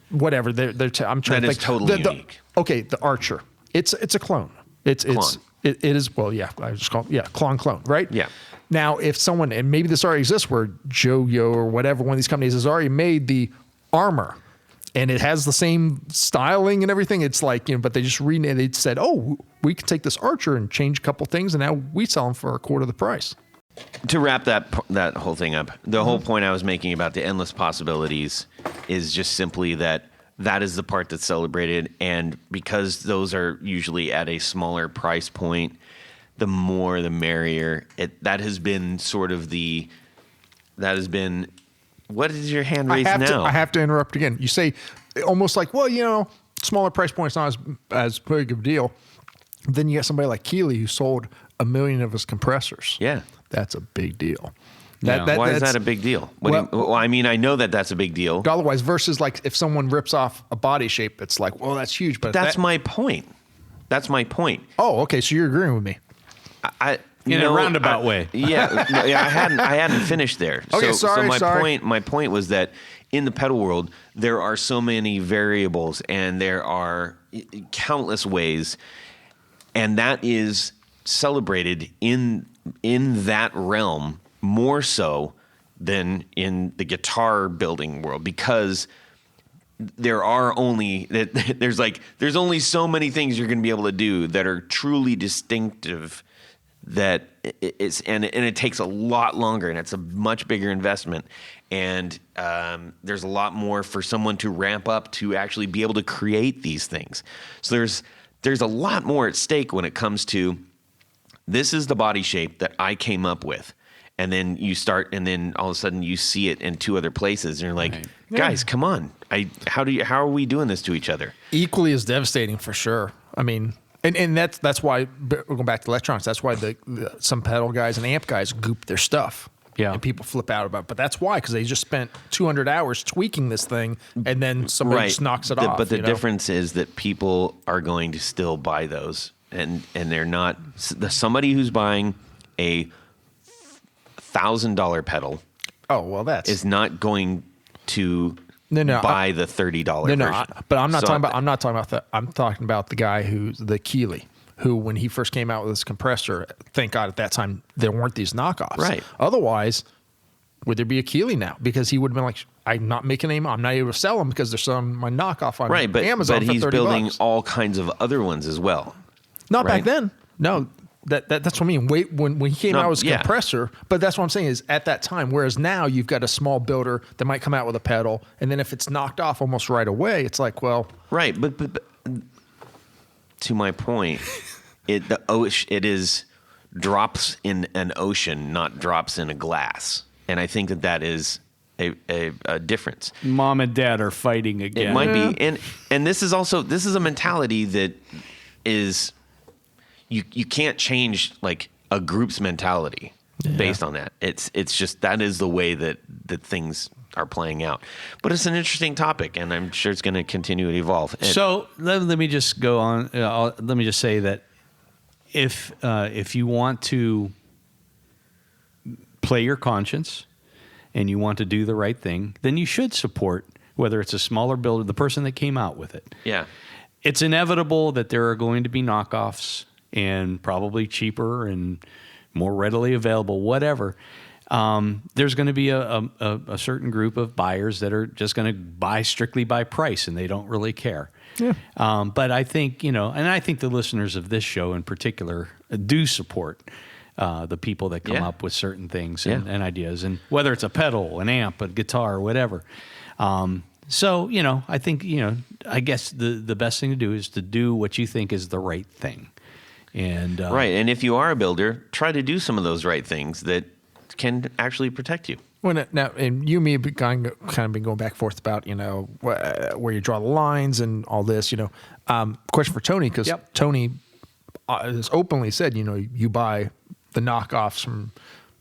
whatever. I'm trying to That is think. totally unique. Okay, the Archer. It's a clone. It is, well, yeah, I just call it, clone, right? Yeah. Now, if someone, and maybe this already exists, where Joyo or whatever, one of these companies has already made the armor, and it has the same styling and everything. It's like, but they just they said, oh, we can take this Archer and change a couple things, and now we sell them for a quarter of the price. To wrap that whole thing up, the whole point I was making about the endless possibilities is just simply that is the part that's celebrated, and because those are usually at a smaller price point, the more the merrier. That has been what is your hand raised now? I have to interrupt again. You say almost like, well, smaller price point's not as big of a deal. Then you got somebody like Keeley who sold 1 million of his compressors. Yeah. That's a big deal. Why is that a big deal? I mean, I know that that's a big deal. Otherwise, versus like if someone rips off a body shape, it's like, well, that's huge. But that's my point. That's my point. Oh, okay. So you're agreeing with me. In a roundabout way. Yeah. I hadn't finished there. Okay, so sorry. my point was that in the pedal world, there are so many variables and there are countless ways, and that is celebrated in that realm more so than in the guitar building world, because there's only so many things you're going to be able to do that are truly distinctive, that it takes a lot longer, and it's a much bigger investment, and there's a lot more for someone to ramp up to actually be able to create these things. So there's a lot more at stake when it comes to, this is the body shape that I came up with. And then and then all of a sudden you see it in 2 other places, and you're like, right. Guys, come on. How are we doing this to each other? Equally as devastating, for sure. I mean, and that's why, we're going back to electronics, that's why some pedal guys and amp guys goop their stuff. Yeah. And people flip out about it. But that's why, because they just spent 200 hours tweaking this thing, and then somebody just knocks it off. But the difference is that people are going to still buy those, and they're not, somebody who's buying a $1,000 pedal. Oh, well, is not going to buy the $30 version. But I'm not talking about that. I'm talking about the guy who's the Keeley, who, when he first came out with his compressor, thank God at that time there weren't these knockoffs. Right. Otherwise, would there be a Keeley now? Because he would have been like, I'm not making any. I'm not able to sell them because they're selling my knockoff on Amazon. But he's building all kinds of other ones as well. Not back then. No. That's what I mean. Wait, when he came out with his compressor, but that's what I'm saying is at that time. Whereas now you've got a small builder that might come out with a pedal, and then if it's knocked off almost right away, it's like, well, right. But to my point, it is drops in an ocean, not drops in a glass, and I think that is a difference. Mom and Dad are fighting again. It might be, and this is a mentality that is. You can't change like a group's mentality based on that. It's just that is the way that things are playing out. But it's an interesting topic, and I'm sure it's going to continue to evolve. So let me just go on. Let me just say that if you want to play your conscience and you want to do the right thing, then you should support, whether it's a smaller builder, the person that came out with it. Yeah, it's inevitable that there are going to be knockoffs, and probably cheaper and more readily available, whatever. There's going to be a certain group of buyers that are just going to buy strictly by price, and they don't really care. Yeah. But I think, and I think the listeners of this show in particular do support the people that come up with certain things and ideas, and whether it's a pedal, an amp, a guitar, whatever. So, I think, I guess the best thing to do is to do what you think is the right thing. And right, and if you are a builder, try to do some of those right things that can actually protect you. Now, and you and me have kind of been going back and forth about where you draw the lines and all this. Question for Tony, because Tony has openly said you buy the knockoffs from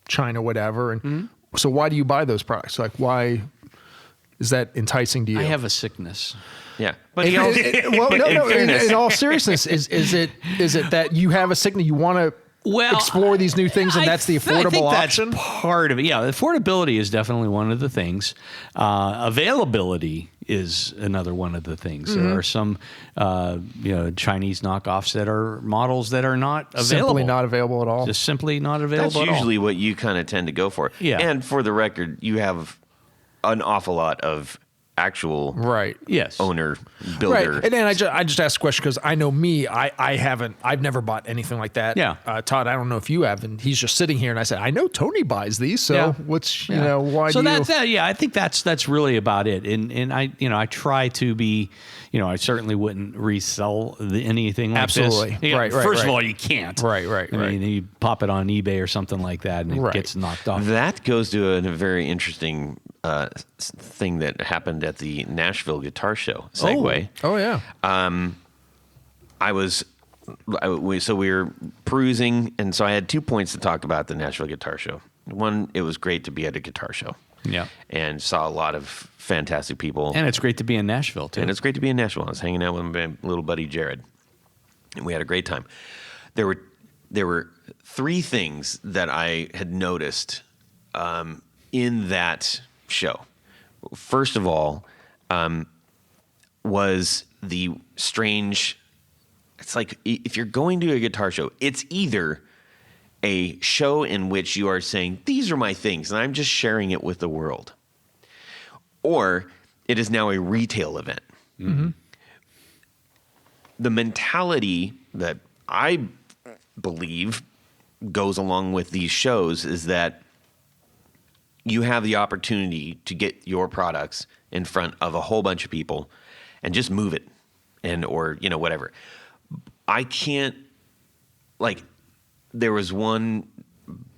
China, whatever, and so why do you buy those products? Like, why is that enticing to you? I have a sickness. Yeah, but in all seriousness, is it that you have a sickness? You want to explore these new things, and that's the affordable I think option? That's part of it. Yeah, affordability is definitely one of the things. Availability is another one of the things. There are some Chinese knockoffs that are models that are not available. Simply not available at all. Just simply not available That's at all. usually what you kind of tend to go for. Yeah. And for the record, you have an awful lot of actual Right. Yes. owner, builder. Right. And then I just asked the question because I know me, I've never bought anything like that. Yeah. Todd, I don't know if you have, and he's just sitting here, and I said, I know Tony buys these, so Yeah. what's, Yeah. why so do you? I think that's really about it. And I try to be, I certainly wouldn't resell anything like Absolutely. this. Right, First of right. all, you can't. Right. I mean, you pop it on eBay or something like that, and it Right. gets knocked off. That goes to a very interesting thing that happened at the Nashville Guitar Show. Segue. Oh, yeah. We were perusing, and so I had 2 points to talk about the Nashville Guitar Show. One, it was great to be at a guitar show. Yeah. And saw a lot of fantastic people. And it's great to be in Nashville, too. And it's great to be in Nashville. I was hanging out with my little buddy Jared, and we had a great time. There were 3 things that I had noticed in that show. First of all, was the strange. It's like if you're going to a guitar show, it's either a show in which you are saying, these are my things, and I'm just sharing it with the world, or it is now a retail event. Mm-hmm. The mentality that I believe goes along with these shows is that you have the opportunity to get your products in front of a whole bunch of people and just move it or whatever. I can't, there was one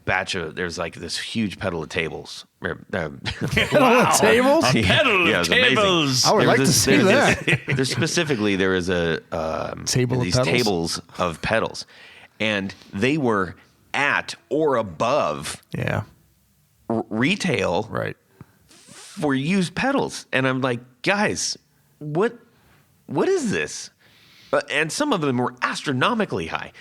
batch of, there's like this huge pedal of tables. Pedal of tables? A pedal Yeah, it of was amazing. tables. I would like to see that. There's specifically, there was a Table of these pedals? tables of pedals, and they were at or above Yeah. retail Right. for used pedals. And I'm like, guys, what is this? And some of them were astronomically high.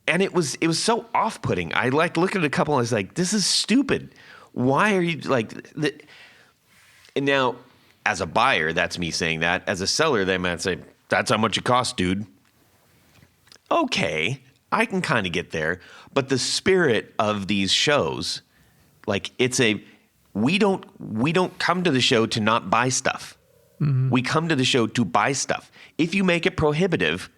And it was so off-putting. I looked at a couple and I was like, this is stupid. Why are you and now, as a buyer, that's me saying that. As a seller, they might say, that's how much it costs, dude. Okay, I can kind of get there. But the spirit of these shows, we don't come to the show to not buy stuff. Mm-hmm. We come to the show to buy stuff. If you make it prohibitive,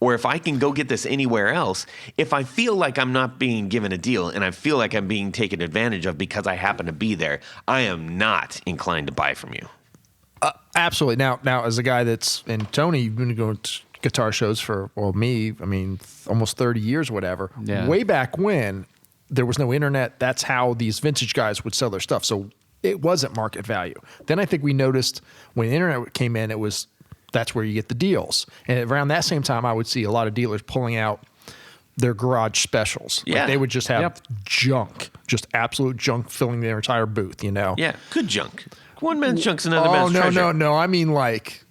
or if I can go get this anywhere else, if I feel like I'm not being given a deal and I feel like I'm being taken advantage of because I happen to be there, I am not inclined to buy from you. Absolutely. Now, as a guy and Tony, you've been going to guitar shows for, almost 30 years, whatever. Yeah. Way back when there was no internet, that's how these vintage guys would sell their stuff. So it wasn't market value. Then I think we noticed when the internet came in, that's where you get the deals. And around that same time, I would see a lot of dealers pulling out their garage specials. Yeah. They would just have junk, just absolute junk filling their entire booth, Yeah, good junk. One man's junk's another man's treasure. No. I mean like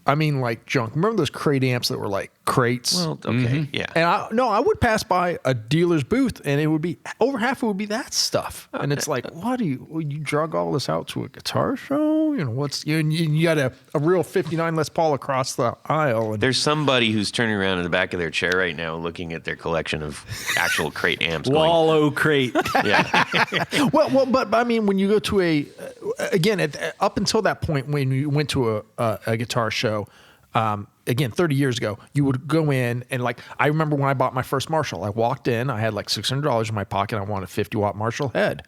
junk. Remember those crate amps that were like crates? Well, okay, yeah. And I would pass by a dealer's booth, and it would be over half. It would be that stuff, and it's like, what do you drug all this out to a guitar show? You got a real '59 Les Paul across the aisle. And There's somebody who's turning around in the back of their chair right now, looking at their collection of actual crate amps. Wallow crate. Yeah, well, but I mean, when you go to up until that point, when you went to a guitar show, again, 30 years ago, you would go in and I remember when I bought my first Marshall, I walked in, I had like $600 in my pocket. I wanted a 50-watt Marshall head.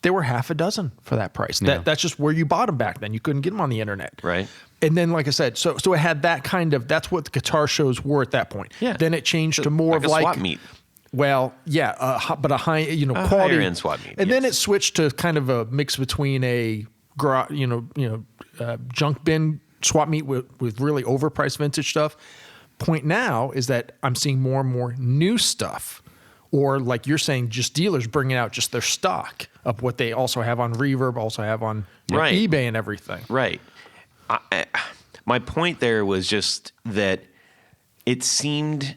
There were half a dozen for that price. Yeah. That's just where you bought them back then. You couldn't get them on the internet. right. And then, like I said, so it had that kind of, that's what the guitar shows were at that point. Yeah. Then it changed to more Like of a swap meet. Well, yeah, but a high, quality higher end swap meet. And then it switched to kind of a mix between a, junk bin swap meet with really overpriced vintage stuff. Point now is that I'm seeing more and more new stuff, or like you're saying, just dealers bringing out just their stock of what they also have on Reverb, also have on Right. eBay and everything. Right. My point there was just that it seemed.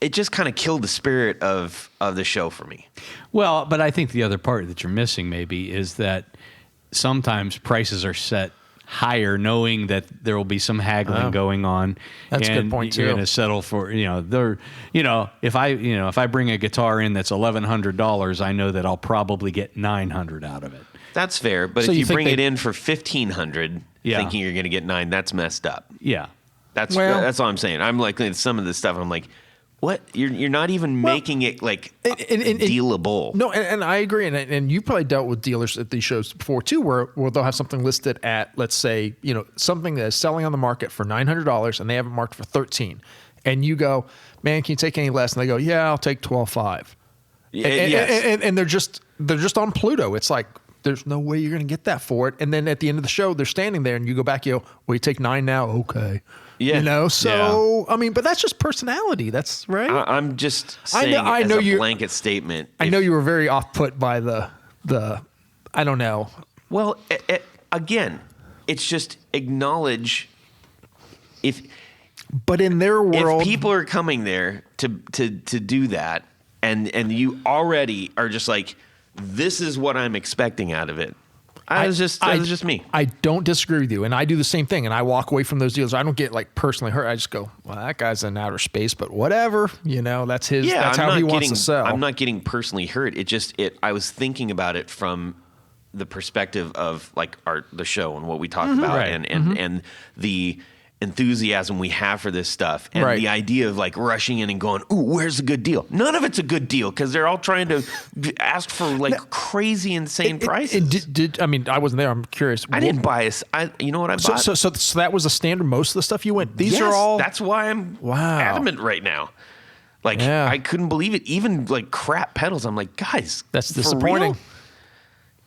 it just kind of killed the spirit of the show for me. Well, but I think the other part that you're missing maybe is that sometimes prices are set higher, knowing that there will be some haggling going on. That's a good point You're too. going to settle for if I bring a guitar in that's $1,100, I know that I'll probably get $900 out of it. That's fair, but So if you you think bring they- it in for $1,500, Yeah. thinking you're going to get $9, that's messed up. Yeah. That's all I'm saying. I'm like some of this stuff. I'm like, what? You're not even making it like dealable. No, and I agree, and you probably dealt with dealers at these shows before too, where they'll have something listed at, let's say, something that is selling on the market for $900, and they have it marked for $13, and you go, man, can you take any less? And they go, yeah, I'll take $12.5. Yes. And they're just on Pluto. It's like, there's no way you're going to get that for it. And then at the end of the show, they're standing there, and you go back, well, you take $9 now, okay. Yeah. So I mean, but that's just personality. That's right. I'm just saying I know as a you- blanket statement. I know you were very off put by the I don't know. Well, again, it's just acknowledge But in their world, if people are coming there to do that, and you already are just like, this is what I'm expecting out of it. That was just me. I don't disagree with you, and I do the same thing. And I walk away from those deals. I don't get like personally hurt. I just go, well, that guy's in outer space, but whatever. That's his. Yeah, that's I'm how he not wants to sell. I'm not getting personally hurt. I was thinking about it from the perspective of like the show and what we talk about, Right. and the enthusiasm we have for this stuff, and Right. the idea of like rushing in and going, ooh, where's a good deal? None of it's a good deal because they're all trying to ask for like crazy, insane prices. I mean, I wasn't there. I'm curious. I didn't buy you know what I bought? So that was the standard. Most of the stuff you went. These Yes, are all. That's why I'm adamant right now. Like, Yeah. I couldn't believe it. Even like crap pedals. I'm like, guys, That's for disappointing. real?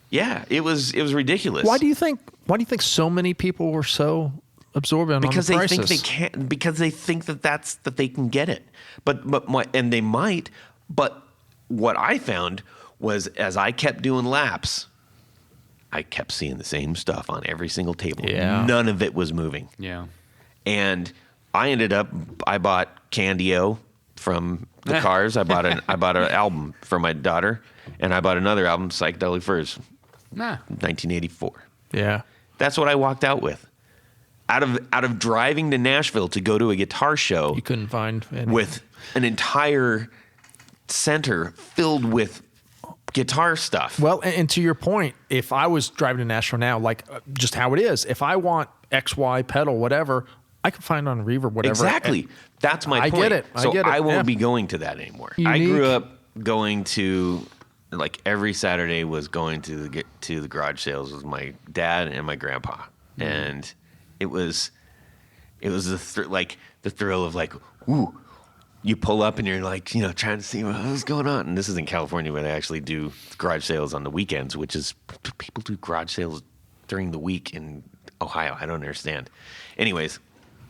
Yeah, it was ridiculous. Why do you think so many people were so absorbent Because on the they prices? think they can't. Because they think that they can get it. And they might. But what I found was, as I kept doing laps, I kept seeing the same stuff on every single table. Yeah. None of it was moving. Yeah. And I bought Candio from the Cars. I bought an album for my daughter, and I bought another album, Psychedelic Furs, Nah. 1984. Yeah. That's what I walked out with. Out of driving to Nashville to go to a guitar show You couldn't find any. with an entire center filled with guitar stuff. Well, and to your point, if I was driving to Nashville now, like just how it is, if I want XY pedal, whatever, I can find on Reverb, whatever. Exactly. That's my I point. get it. I So get it. I won't Yeah. be going to that anymore. I Unique. grew up going to, like, every Saturday was going to the garage sales with my dad and my grandpa, and it was the thrill of like, ooh, you pull up and you're like, trying to see what's going on. And this is in California where they actually do garage sales on the weekends, which is people do garage sales during the week in Ohio. I don't understand. Anyways,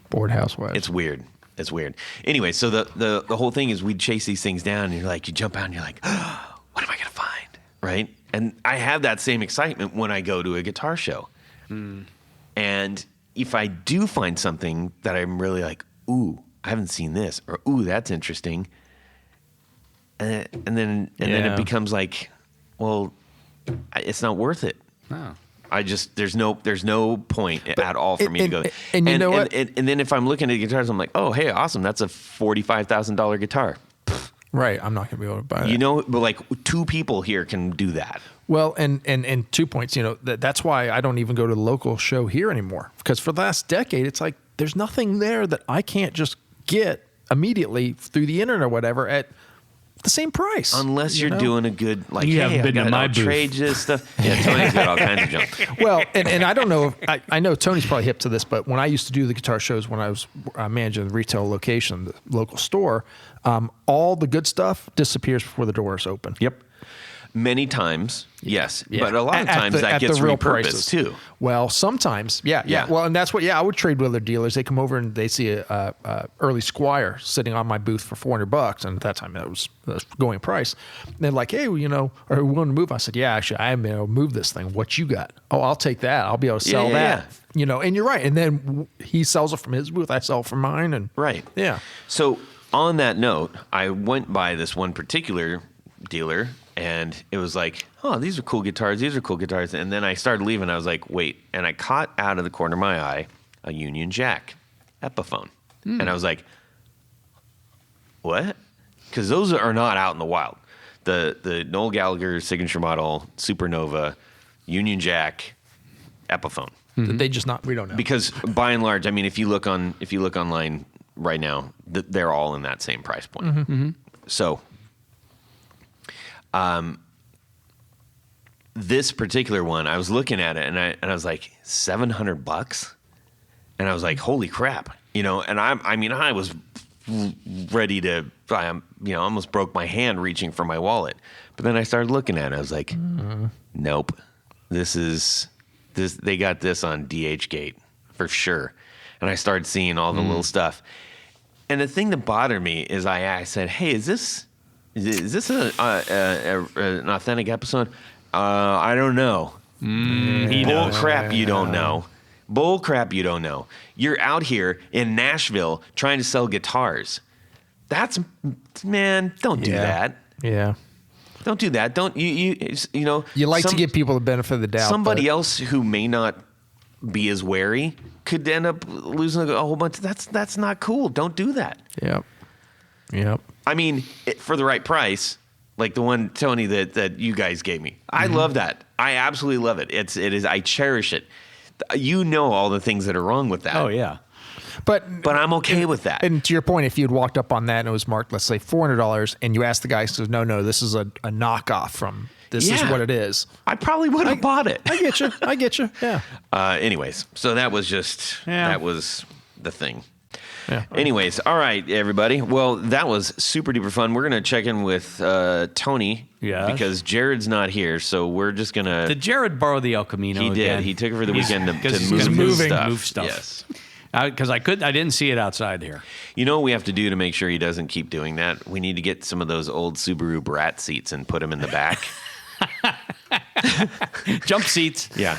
Bored housewives. it's weird. It's weird. Anyway, so the whole thing is we'd chase these things down, and you jump out and you're like, oh, what am I going to find? Right? And I have that same excitement when I go to a guitar show. And if I do find something that I'm really like, ooh, I haven't seen this, or ooh, that's interesting. And then it becomes like, well, it's not worth it. Oh. There's no point at all for me to go. and you know what? And then if I'm looking at guitars, I'm like, oh, hey, awesome. That's a $45,000 guitar. Right. I'm not going to be able to buy that. But like 2 people here can do that. Well, and 2 points, that's why I don't even go to the local show here anymore. Because for the last decade, it's like there's nothing there that I can't just get immediately through the internet or whatever at the same price. Unless you're doing a good, like, You hey, haven't been to my I'll booth. trade this stuff. Yeah, Tony's got all kinds of junk. Well, and I don't know. I know Tony's probably hip to this, but when I used to do the guitar shows, when I was managing the retail location, the local store, all the good stuff disappears before the doors open. Yep. Many times, yes. Yeah. But a lot of At times the- that at gets the real repurposed prices. too. Well, sometimes, yeah. Yeah. Well, and that's what, I would trade with other dealers. They come over and they see a early Squire sitting on my booth for $400, and at that time that was going price. And they're like, hey, are we willing to move? I said, yeah, actually, I am able to move this thing. What you got? Oh, I'll take that. I'll be able to sell that. yeah. And you're right. And then he sells it from his booth. I sell it from mine. And Right. yeah. So on that note, I went by this one particular dealer, and it was like, oh, these are cool guitars. These are cool guitars. And then I started leaving. I was like, wait. And I caught out of the corner of my eye a Union Jack Epiphone. And I was like, what? Because those are not out in the wild. The Noel Gallagher signature model, Supernova, Union Jack Epiphone. Did they just not? We don't know. Because by and large, I mean, if you look online right now, they're all in that same price point. So, this particular one, I was looking at it and I was like, $700, and I was like, holy crap, and I was ready to, almost broke my hand reaching for my wallet, but then I started looking at it. I was like, nope, they got this on DHgate for sure. And I started seeing all the little stuff. And the thing that bothered me is I said, hey, is this an authentic episode? I don't know. Bull crap, you don't know. Bull crap, you don't know. You're out here in Nashville trying to sell guitars. Don't do that. Yeah. Don't do that. Don't you like to give people the benefit of the doubt. Somebody else who may not be as wary could end up losing a whole bunch. That's not cool. Don't do that. Yep. I mean, for the right price, like the one, Tony, that you guys gave me. I love that. I absolutely love it. It is. I cherish it. You know all the things that are wrong with that. Oh yeah. But I'm okay with that. And to your point, if you had walked up on that and it was marked, let's say $400, and you asked the guy, says, no, this is a knockoff from. This is what it is. I probably would have bought it. I get you. Yeah. Anyways, so that was that was the thing. Yeah. Anyways, all right, everybody. Well, that was super duper fun. We're gonna check in with Tony, because Jared's not here, so we're just gonna. Did Jared borrow the El Camino? He did. Again? He took it for the weekend to he's move stuff. Yes. Because I didn't see it outside here. You know what we have to do to make sure he doesn't keep doing that? We need to get some of those old Subaru Brat seats and put them in the back. Jump seats. Yeah.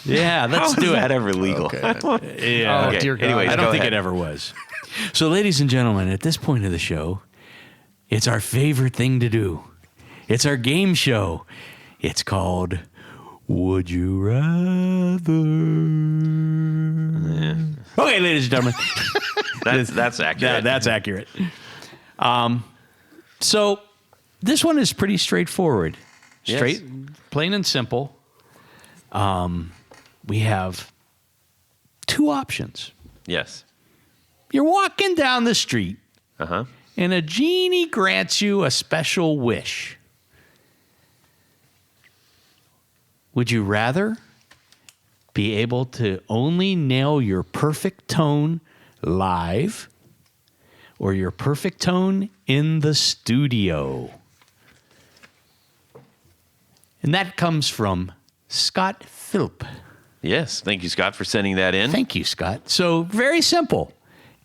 Let's do it. Is that ever legal? Okay. Yeah. Oh, dear God. Anyways, I don't think ahead. it ever was. So, ladies and gentlemen, at this point of the show, it's our favorite thing to do. It's our game show. It's called Would You Rather? Yeah. Okay, ladies and gentlemen. That's accurate. That's accurate. So, this one is pretty straightforward. Yes. Plain and simple. We have two options. Yes. You're walking down the street, Uh-huh. and a genie grants you a special wish. Would you rather be able to only nail your perfect tone live or your perfect tone in the studio? And that comes from Scott Philp. Yes. Thank you, Scott, for sending that in. Thank you, Scott. So very simple.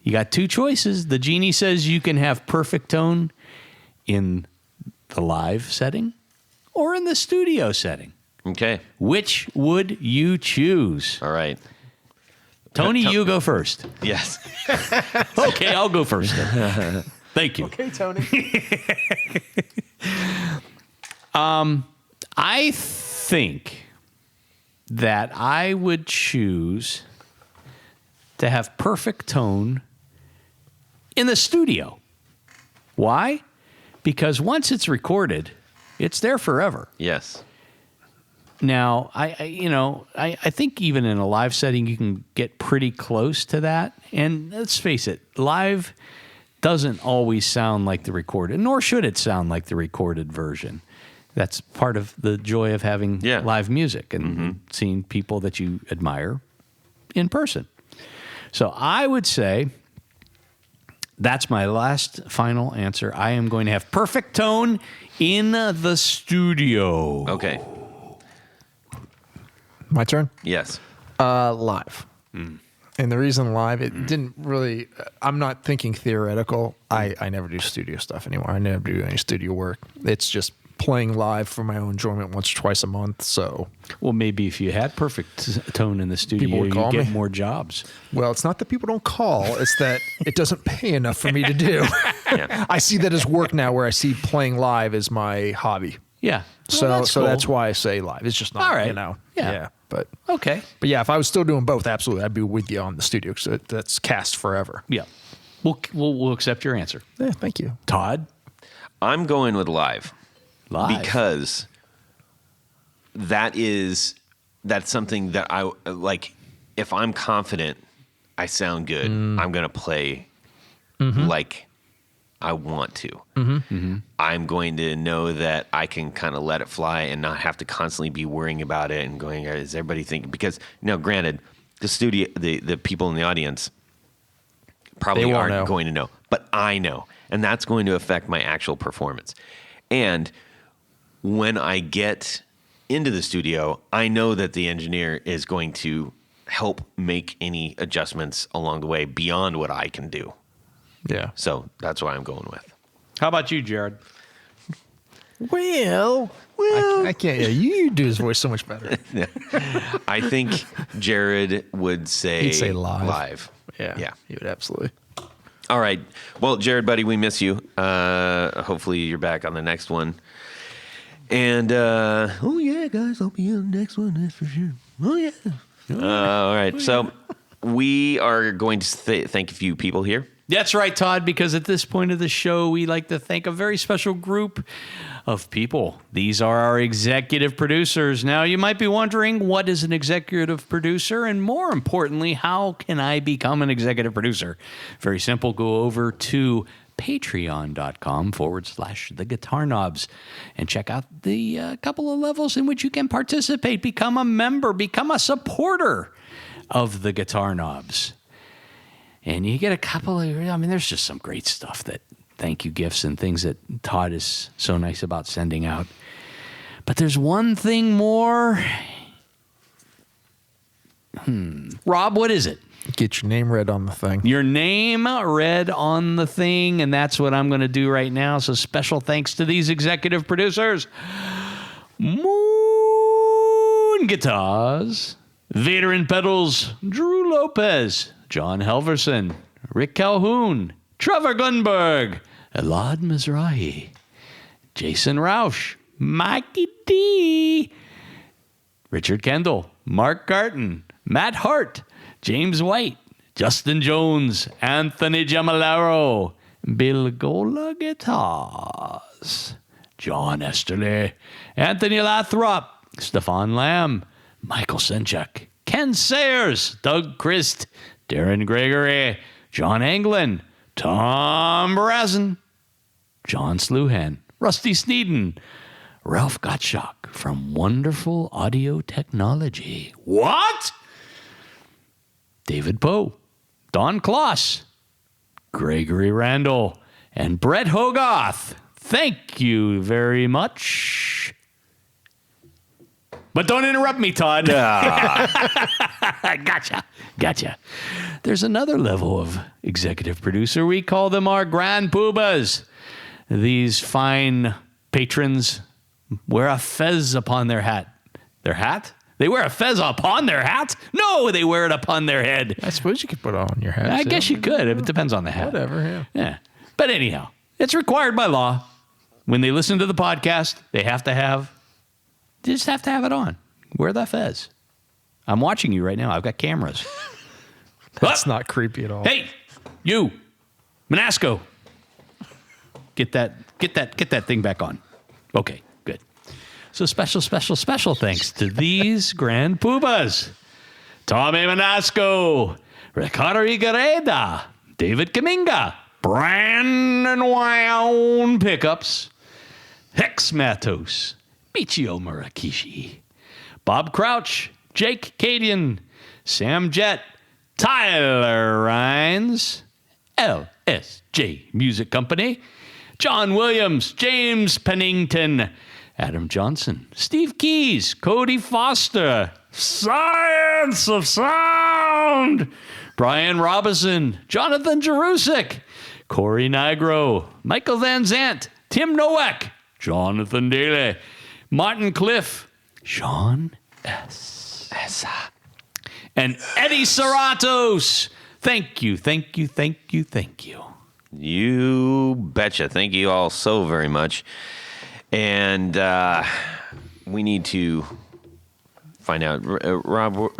You got two choices. The genie says you can have perfect tone in the live setting or in the studio setting. Okay. Which would you choose? All right. Tony, you go first. Yes. Okay, I'll go first. Thank you. Okay, Tony. I think that I would choose to have perfect tone in the studio. Why? Because once it's recorded, it's there forever. Yes. Now, I think even in a live setting, you can get pretty close to that. And let's face it, live doesn't always sound like the recorded, nor should it sound like the recorded version. That's part of the joy of having live music and seeing people that you admire in person. So I would say that's my last final answer. I am going to have perfect tone in the studio. Okay. My turn? Yes. Live. And the reason live, it didn't really, I'm not thinking theoretical. I never do studio stuff anymore. I never do any studio work. It's just playing live for my own enjoyment once or twice a month. So, Well, maybe if you had perfect tone in the studio, People would you'd call get me? more jobs. well, it's not that people don't call; it's that it doesn't pay enough for me to do. Yeah. I see that as work now, where I see playing live as my hobby. Yeah. So, Well, so cool. that's why I say live. It's just not, All right. you know. Yeah. But Okay. yeah, if I was still doing both, absolutely, I'd be with you on the studio because that's cast forever. Yeah. We'll accept your answer. Yeah, thank you. Todd? I'm going with live. Live. Because that's something that I like. If I'm confident I sound good, I'm going to play like I want to. I'm going to know that I can kind of let it fly and not have to constantly be worrying about it and going, is everybody thinking? Because, granted, the studio, the people in the audience probably They won't aren't know. going to know, but I know. And that's going to affect my actual performance. And when I get into the studio, I know that the engineer is going to help make any adjustments along the way beyond what I can do. Yeah. So that's what I'm going with. How about you, Jared? Well, I can't. Yeah, you do his voice so much better. I think Jared would say, He'd say live. Yeah. Yeah, he would absolutely. All right. Well, Jared, buddy, we miss you. Hopefully you're back on the next one. And, oh, yeah, guys, I'll be on the next one. That's for sure. Oh, yeah. All right. So we are going to thank a few people here. That's right, Todd, because at this point of the show, we like to thank a very special group of people. These are our executive producers. Now, you might be wondering, what is an executive producer? And more importantly, how can I become an executive producer? Very simple. Go over to patreon.com/the Guitar Knobs and check out the couple of levels in which you can participate. Become a member, become a supporter of the Guitar Knobs. And you get a couple of, there's just some great stuff, that thank you gifts and things that Todd is so nice about sending out. But there's one thing more. Rob, what is it? Get your name read on the thing. Your name read on the thing, and that's what I'm going to do right now. So special thanks to these executive producers. Moon Guitars, Veteran Pedals, Drew Lopez, John Helverson, Rick Calhoun, Trevor Gunberg, Elad Mizrahi, Jason Rausch, Mikey D, Richard Kendall, Mark Garton, Matt Hart, James White, Justin Jones, Anthony Gemalaro, Bill Gola Guitars, John Esterly, Anthony Lathrop, Stefan Lamb, Michael Senchuk, Ken Sayers, Doug Christ, Darren Gregory, John Anglin, Tom Brazen, John Sluhan, Rusty Sneeden, Ralph Gottschalk from Wonderful Audio Technology. What? David Poe, Don Kloss, Gregory Randall, and Brett Hogarth. Thank you very much. But don't interrupt me, Todd. Gotcha. There's another level of executive producer. We call them our grand poobahs. These fine patrons wear a fez upon their hat. Their hat? They wear a fez upon their hat? No, they wear it upon their head. I suppose you could put it on your head. I too. guess you could. It depends on the hat. Whatever, yeah. Yeah. But anyhow, it's required by law. When they listen to the podcast, they just have to have it on. Wear that fez. I'm watching you right now. I've got cameras. That's not creepy at all. Hey, you, Manasco. Get that thing back on. Okay, good. So special thanks to these grand poobahs. Tommy Manasco, Ricardo Igareda, David Kaminga, Brandon Wyown Pickups, Hex Matos, Michio Murakishi, Bob Crouch, Jake Cadian, Sam Jett, Tyler Rhines, LSJ Music Company, John Williams, James Pennington, Adam Johnson, Steve Keys, Cody Foster, Science of Sound, Brian Robinson, Jonathan Jerusik, Corey Nigro, Michael Van Zant, Tim Nowak, Jonathan Daly, Martin Cliff, Sean S. And Eddie Serratos. Thank you. You betcha. Thank you all so very much. And we need to find out,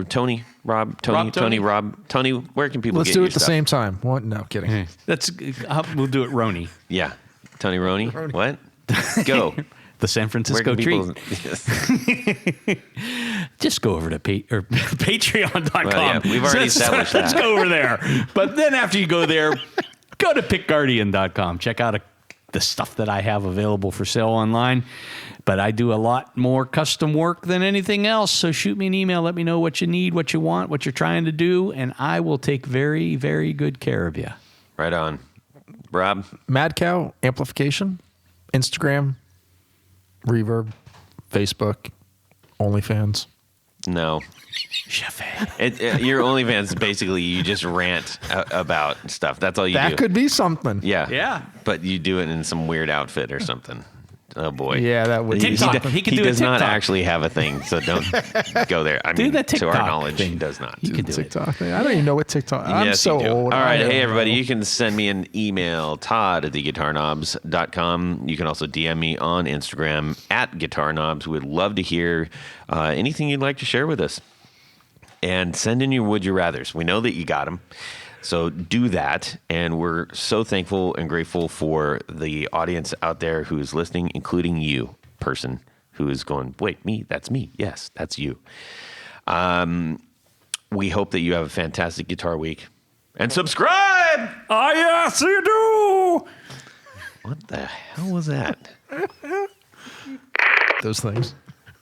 Tony, where can people Let's get do your it at the stuff? same time. What? No, kidding. We'll do it, Roni. Yeah. Tony Roney? What? Go. The San Francisco treat. Just go over to patreon.com. Well, yeah, we've already established Let's that. go over there. But then after you go there, go to pickguardian.com. Check out the stuff that I have available for sale online. But I do a lot more custom work than anything else. So shoot me an email. Let me know what you need, what you want, what you're trying to do. And I will take very, very good care of you. Right on. Rob? Mad Cow Amplification, Instagram, Reverb, Facebook, OnlyFans. No. Chafe. Your OnlyFans, basically, you just rant about stuff. That's all you do. That could be something. Yeah. Yeah. But you do it in some weird outfit or something. Oh, boy. Yeah, that would be TikTok. He could do a does not TikTok. actually have a thing, so don't go there. I Do mean, the to our TikTok knowledge, thing. he does not. You can do it. TikTok. I don't even know what TikTok. I'm Yes, so you do. old. All right. I don't Hey, everybody, know. you can send me an email, Todd at theguitarknobs.com. You can also DM me on Instagram at guitarknobs. We'd love to hear anything you'd like to share with us. And send in your would you rathers. We know that you got them. So do that. And we're so thankful and grateful for the audience out there who is listening, including you, person who is going, wait, me? That's me. Yes, that's you. We hope that you have a fantastic guitar week. And subscribe! Oh, yes, you do. What the hell was that? Those things.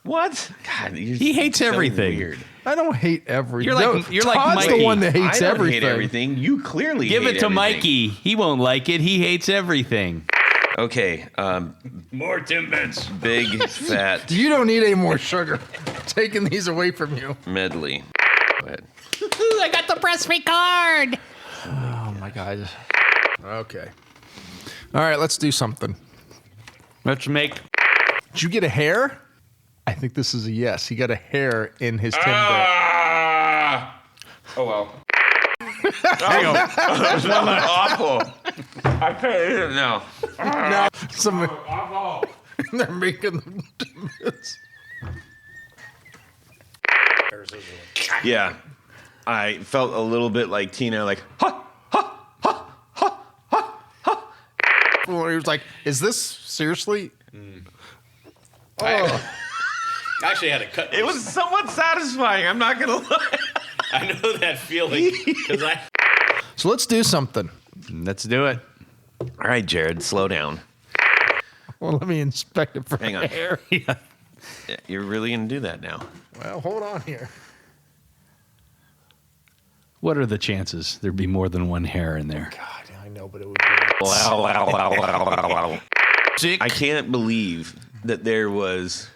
What? God, He hates so everything. Weird. I don't hate everything. You're like Todd's Mikey. the one that I hates don't everything. hate everything. You clearly Give hate it to everything. Mikey. He won't like it. He hates everything. Okay. More Timbits. Big fat You don't need any more sugar. I'm taking these away from you. medley. Go ahead. I got the press record. Oh my god. Okay. All right, let's do something. Let's make. Did you get a hair? I think this is a yes. He got a hair in his Timbit. Oh well. That was awful. I can't eat it now. Now, some, they're making them Timbits. Yeah. I felt a little bit like Tina, like, ha! He was like, "Is this seriously?" I actually had to cut. It was somewhat satisfying. I'm not gonna lie. I know that feeling because I. So let's do something. Let's do it. All right, Jared, slow down. Well, let me inspect it for Hang on. hair. Yeah. You're really gonna do that now? Well, hold on here. What are the chances there'd be more than one hair in there? God, I know, but it would be. I can't believe that there was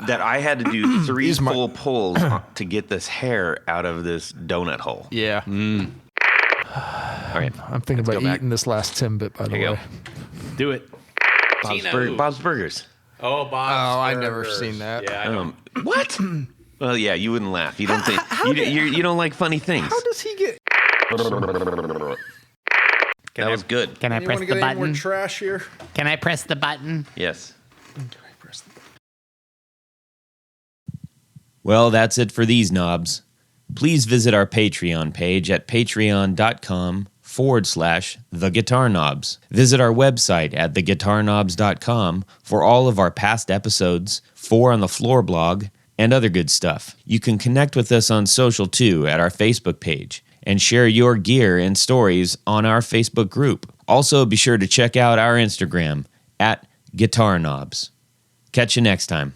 that I had to do three These might- full pulls to get this hair out of this donut hole. Yeah. All right, I'm thinking Let's about go back. eating this last Timbit, by the Here you way. Do it. Bob's Burgers. Oh, Bob. Oh, I've never seen that. Yeah, I know. What? Well, yeah, you wouldn't laugh. You don't think you don't like funny things. How does he get? That was good. Can I press Anyone the get any more button? trash here? Can I press the button? Yes. Well, that's it for these knobs. Please visit our Patreon page at patreon.com/theguitarknobs. Visit our website at theguitarknobs.com for all of our past episodes, 4 on the Floor blog, and other good stuff. You can connect with us on social too at our Facebook page and share your gear and stories on our Facebook group. Also, be sure to check out our Instagram at Guitar Knobs. Catch you next time.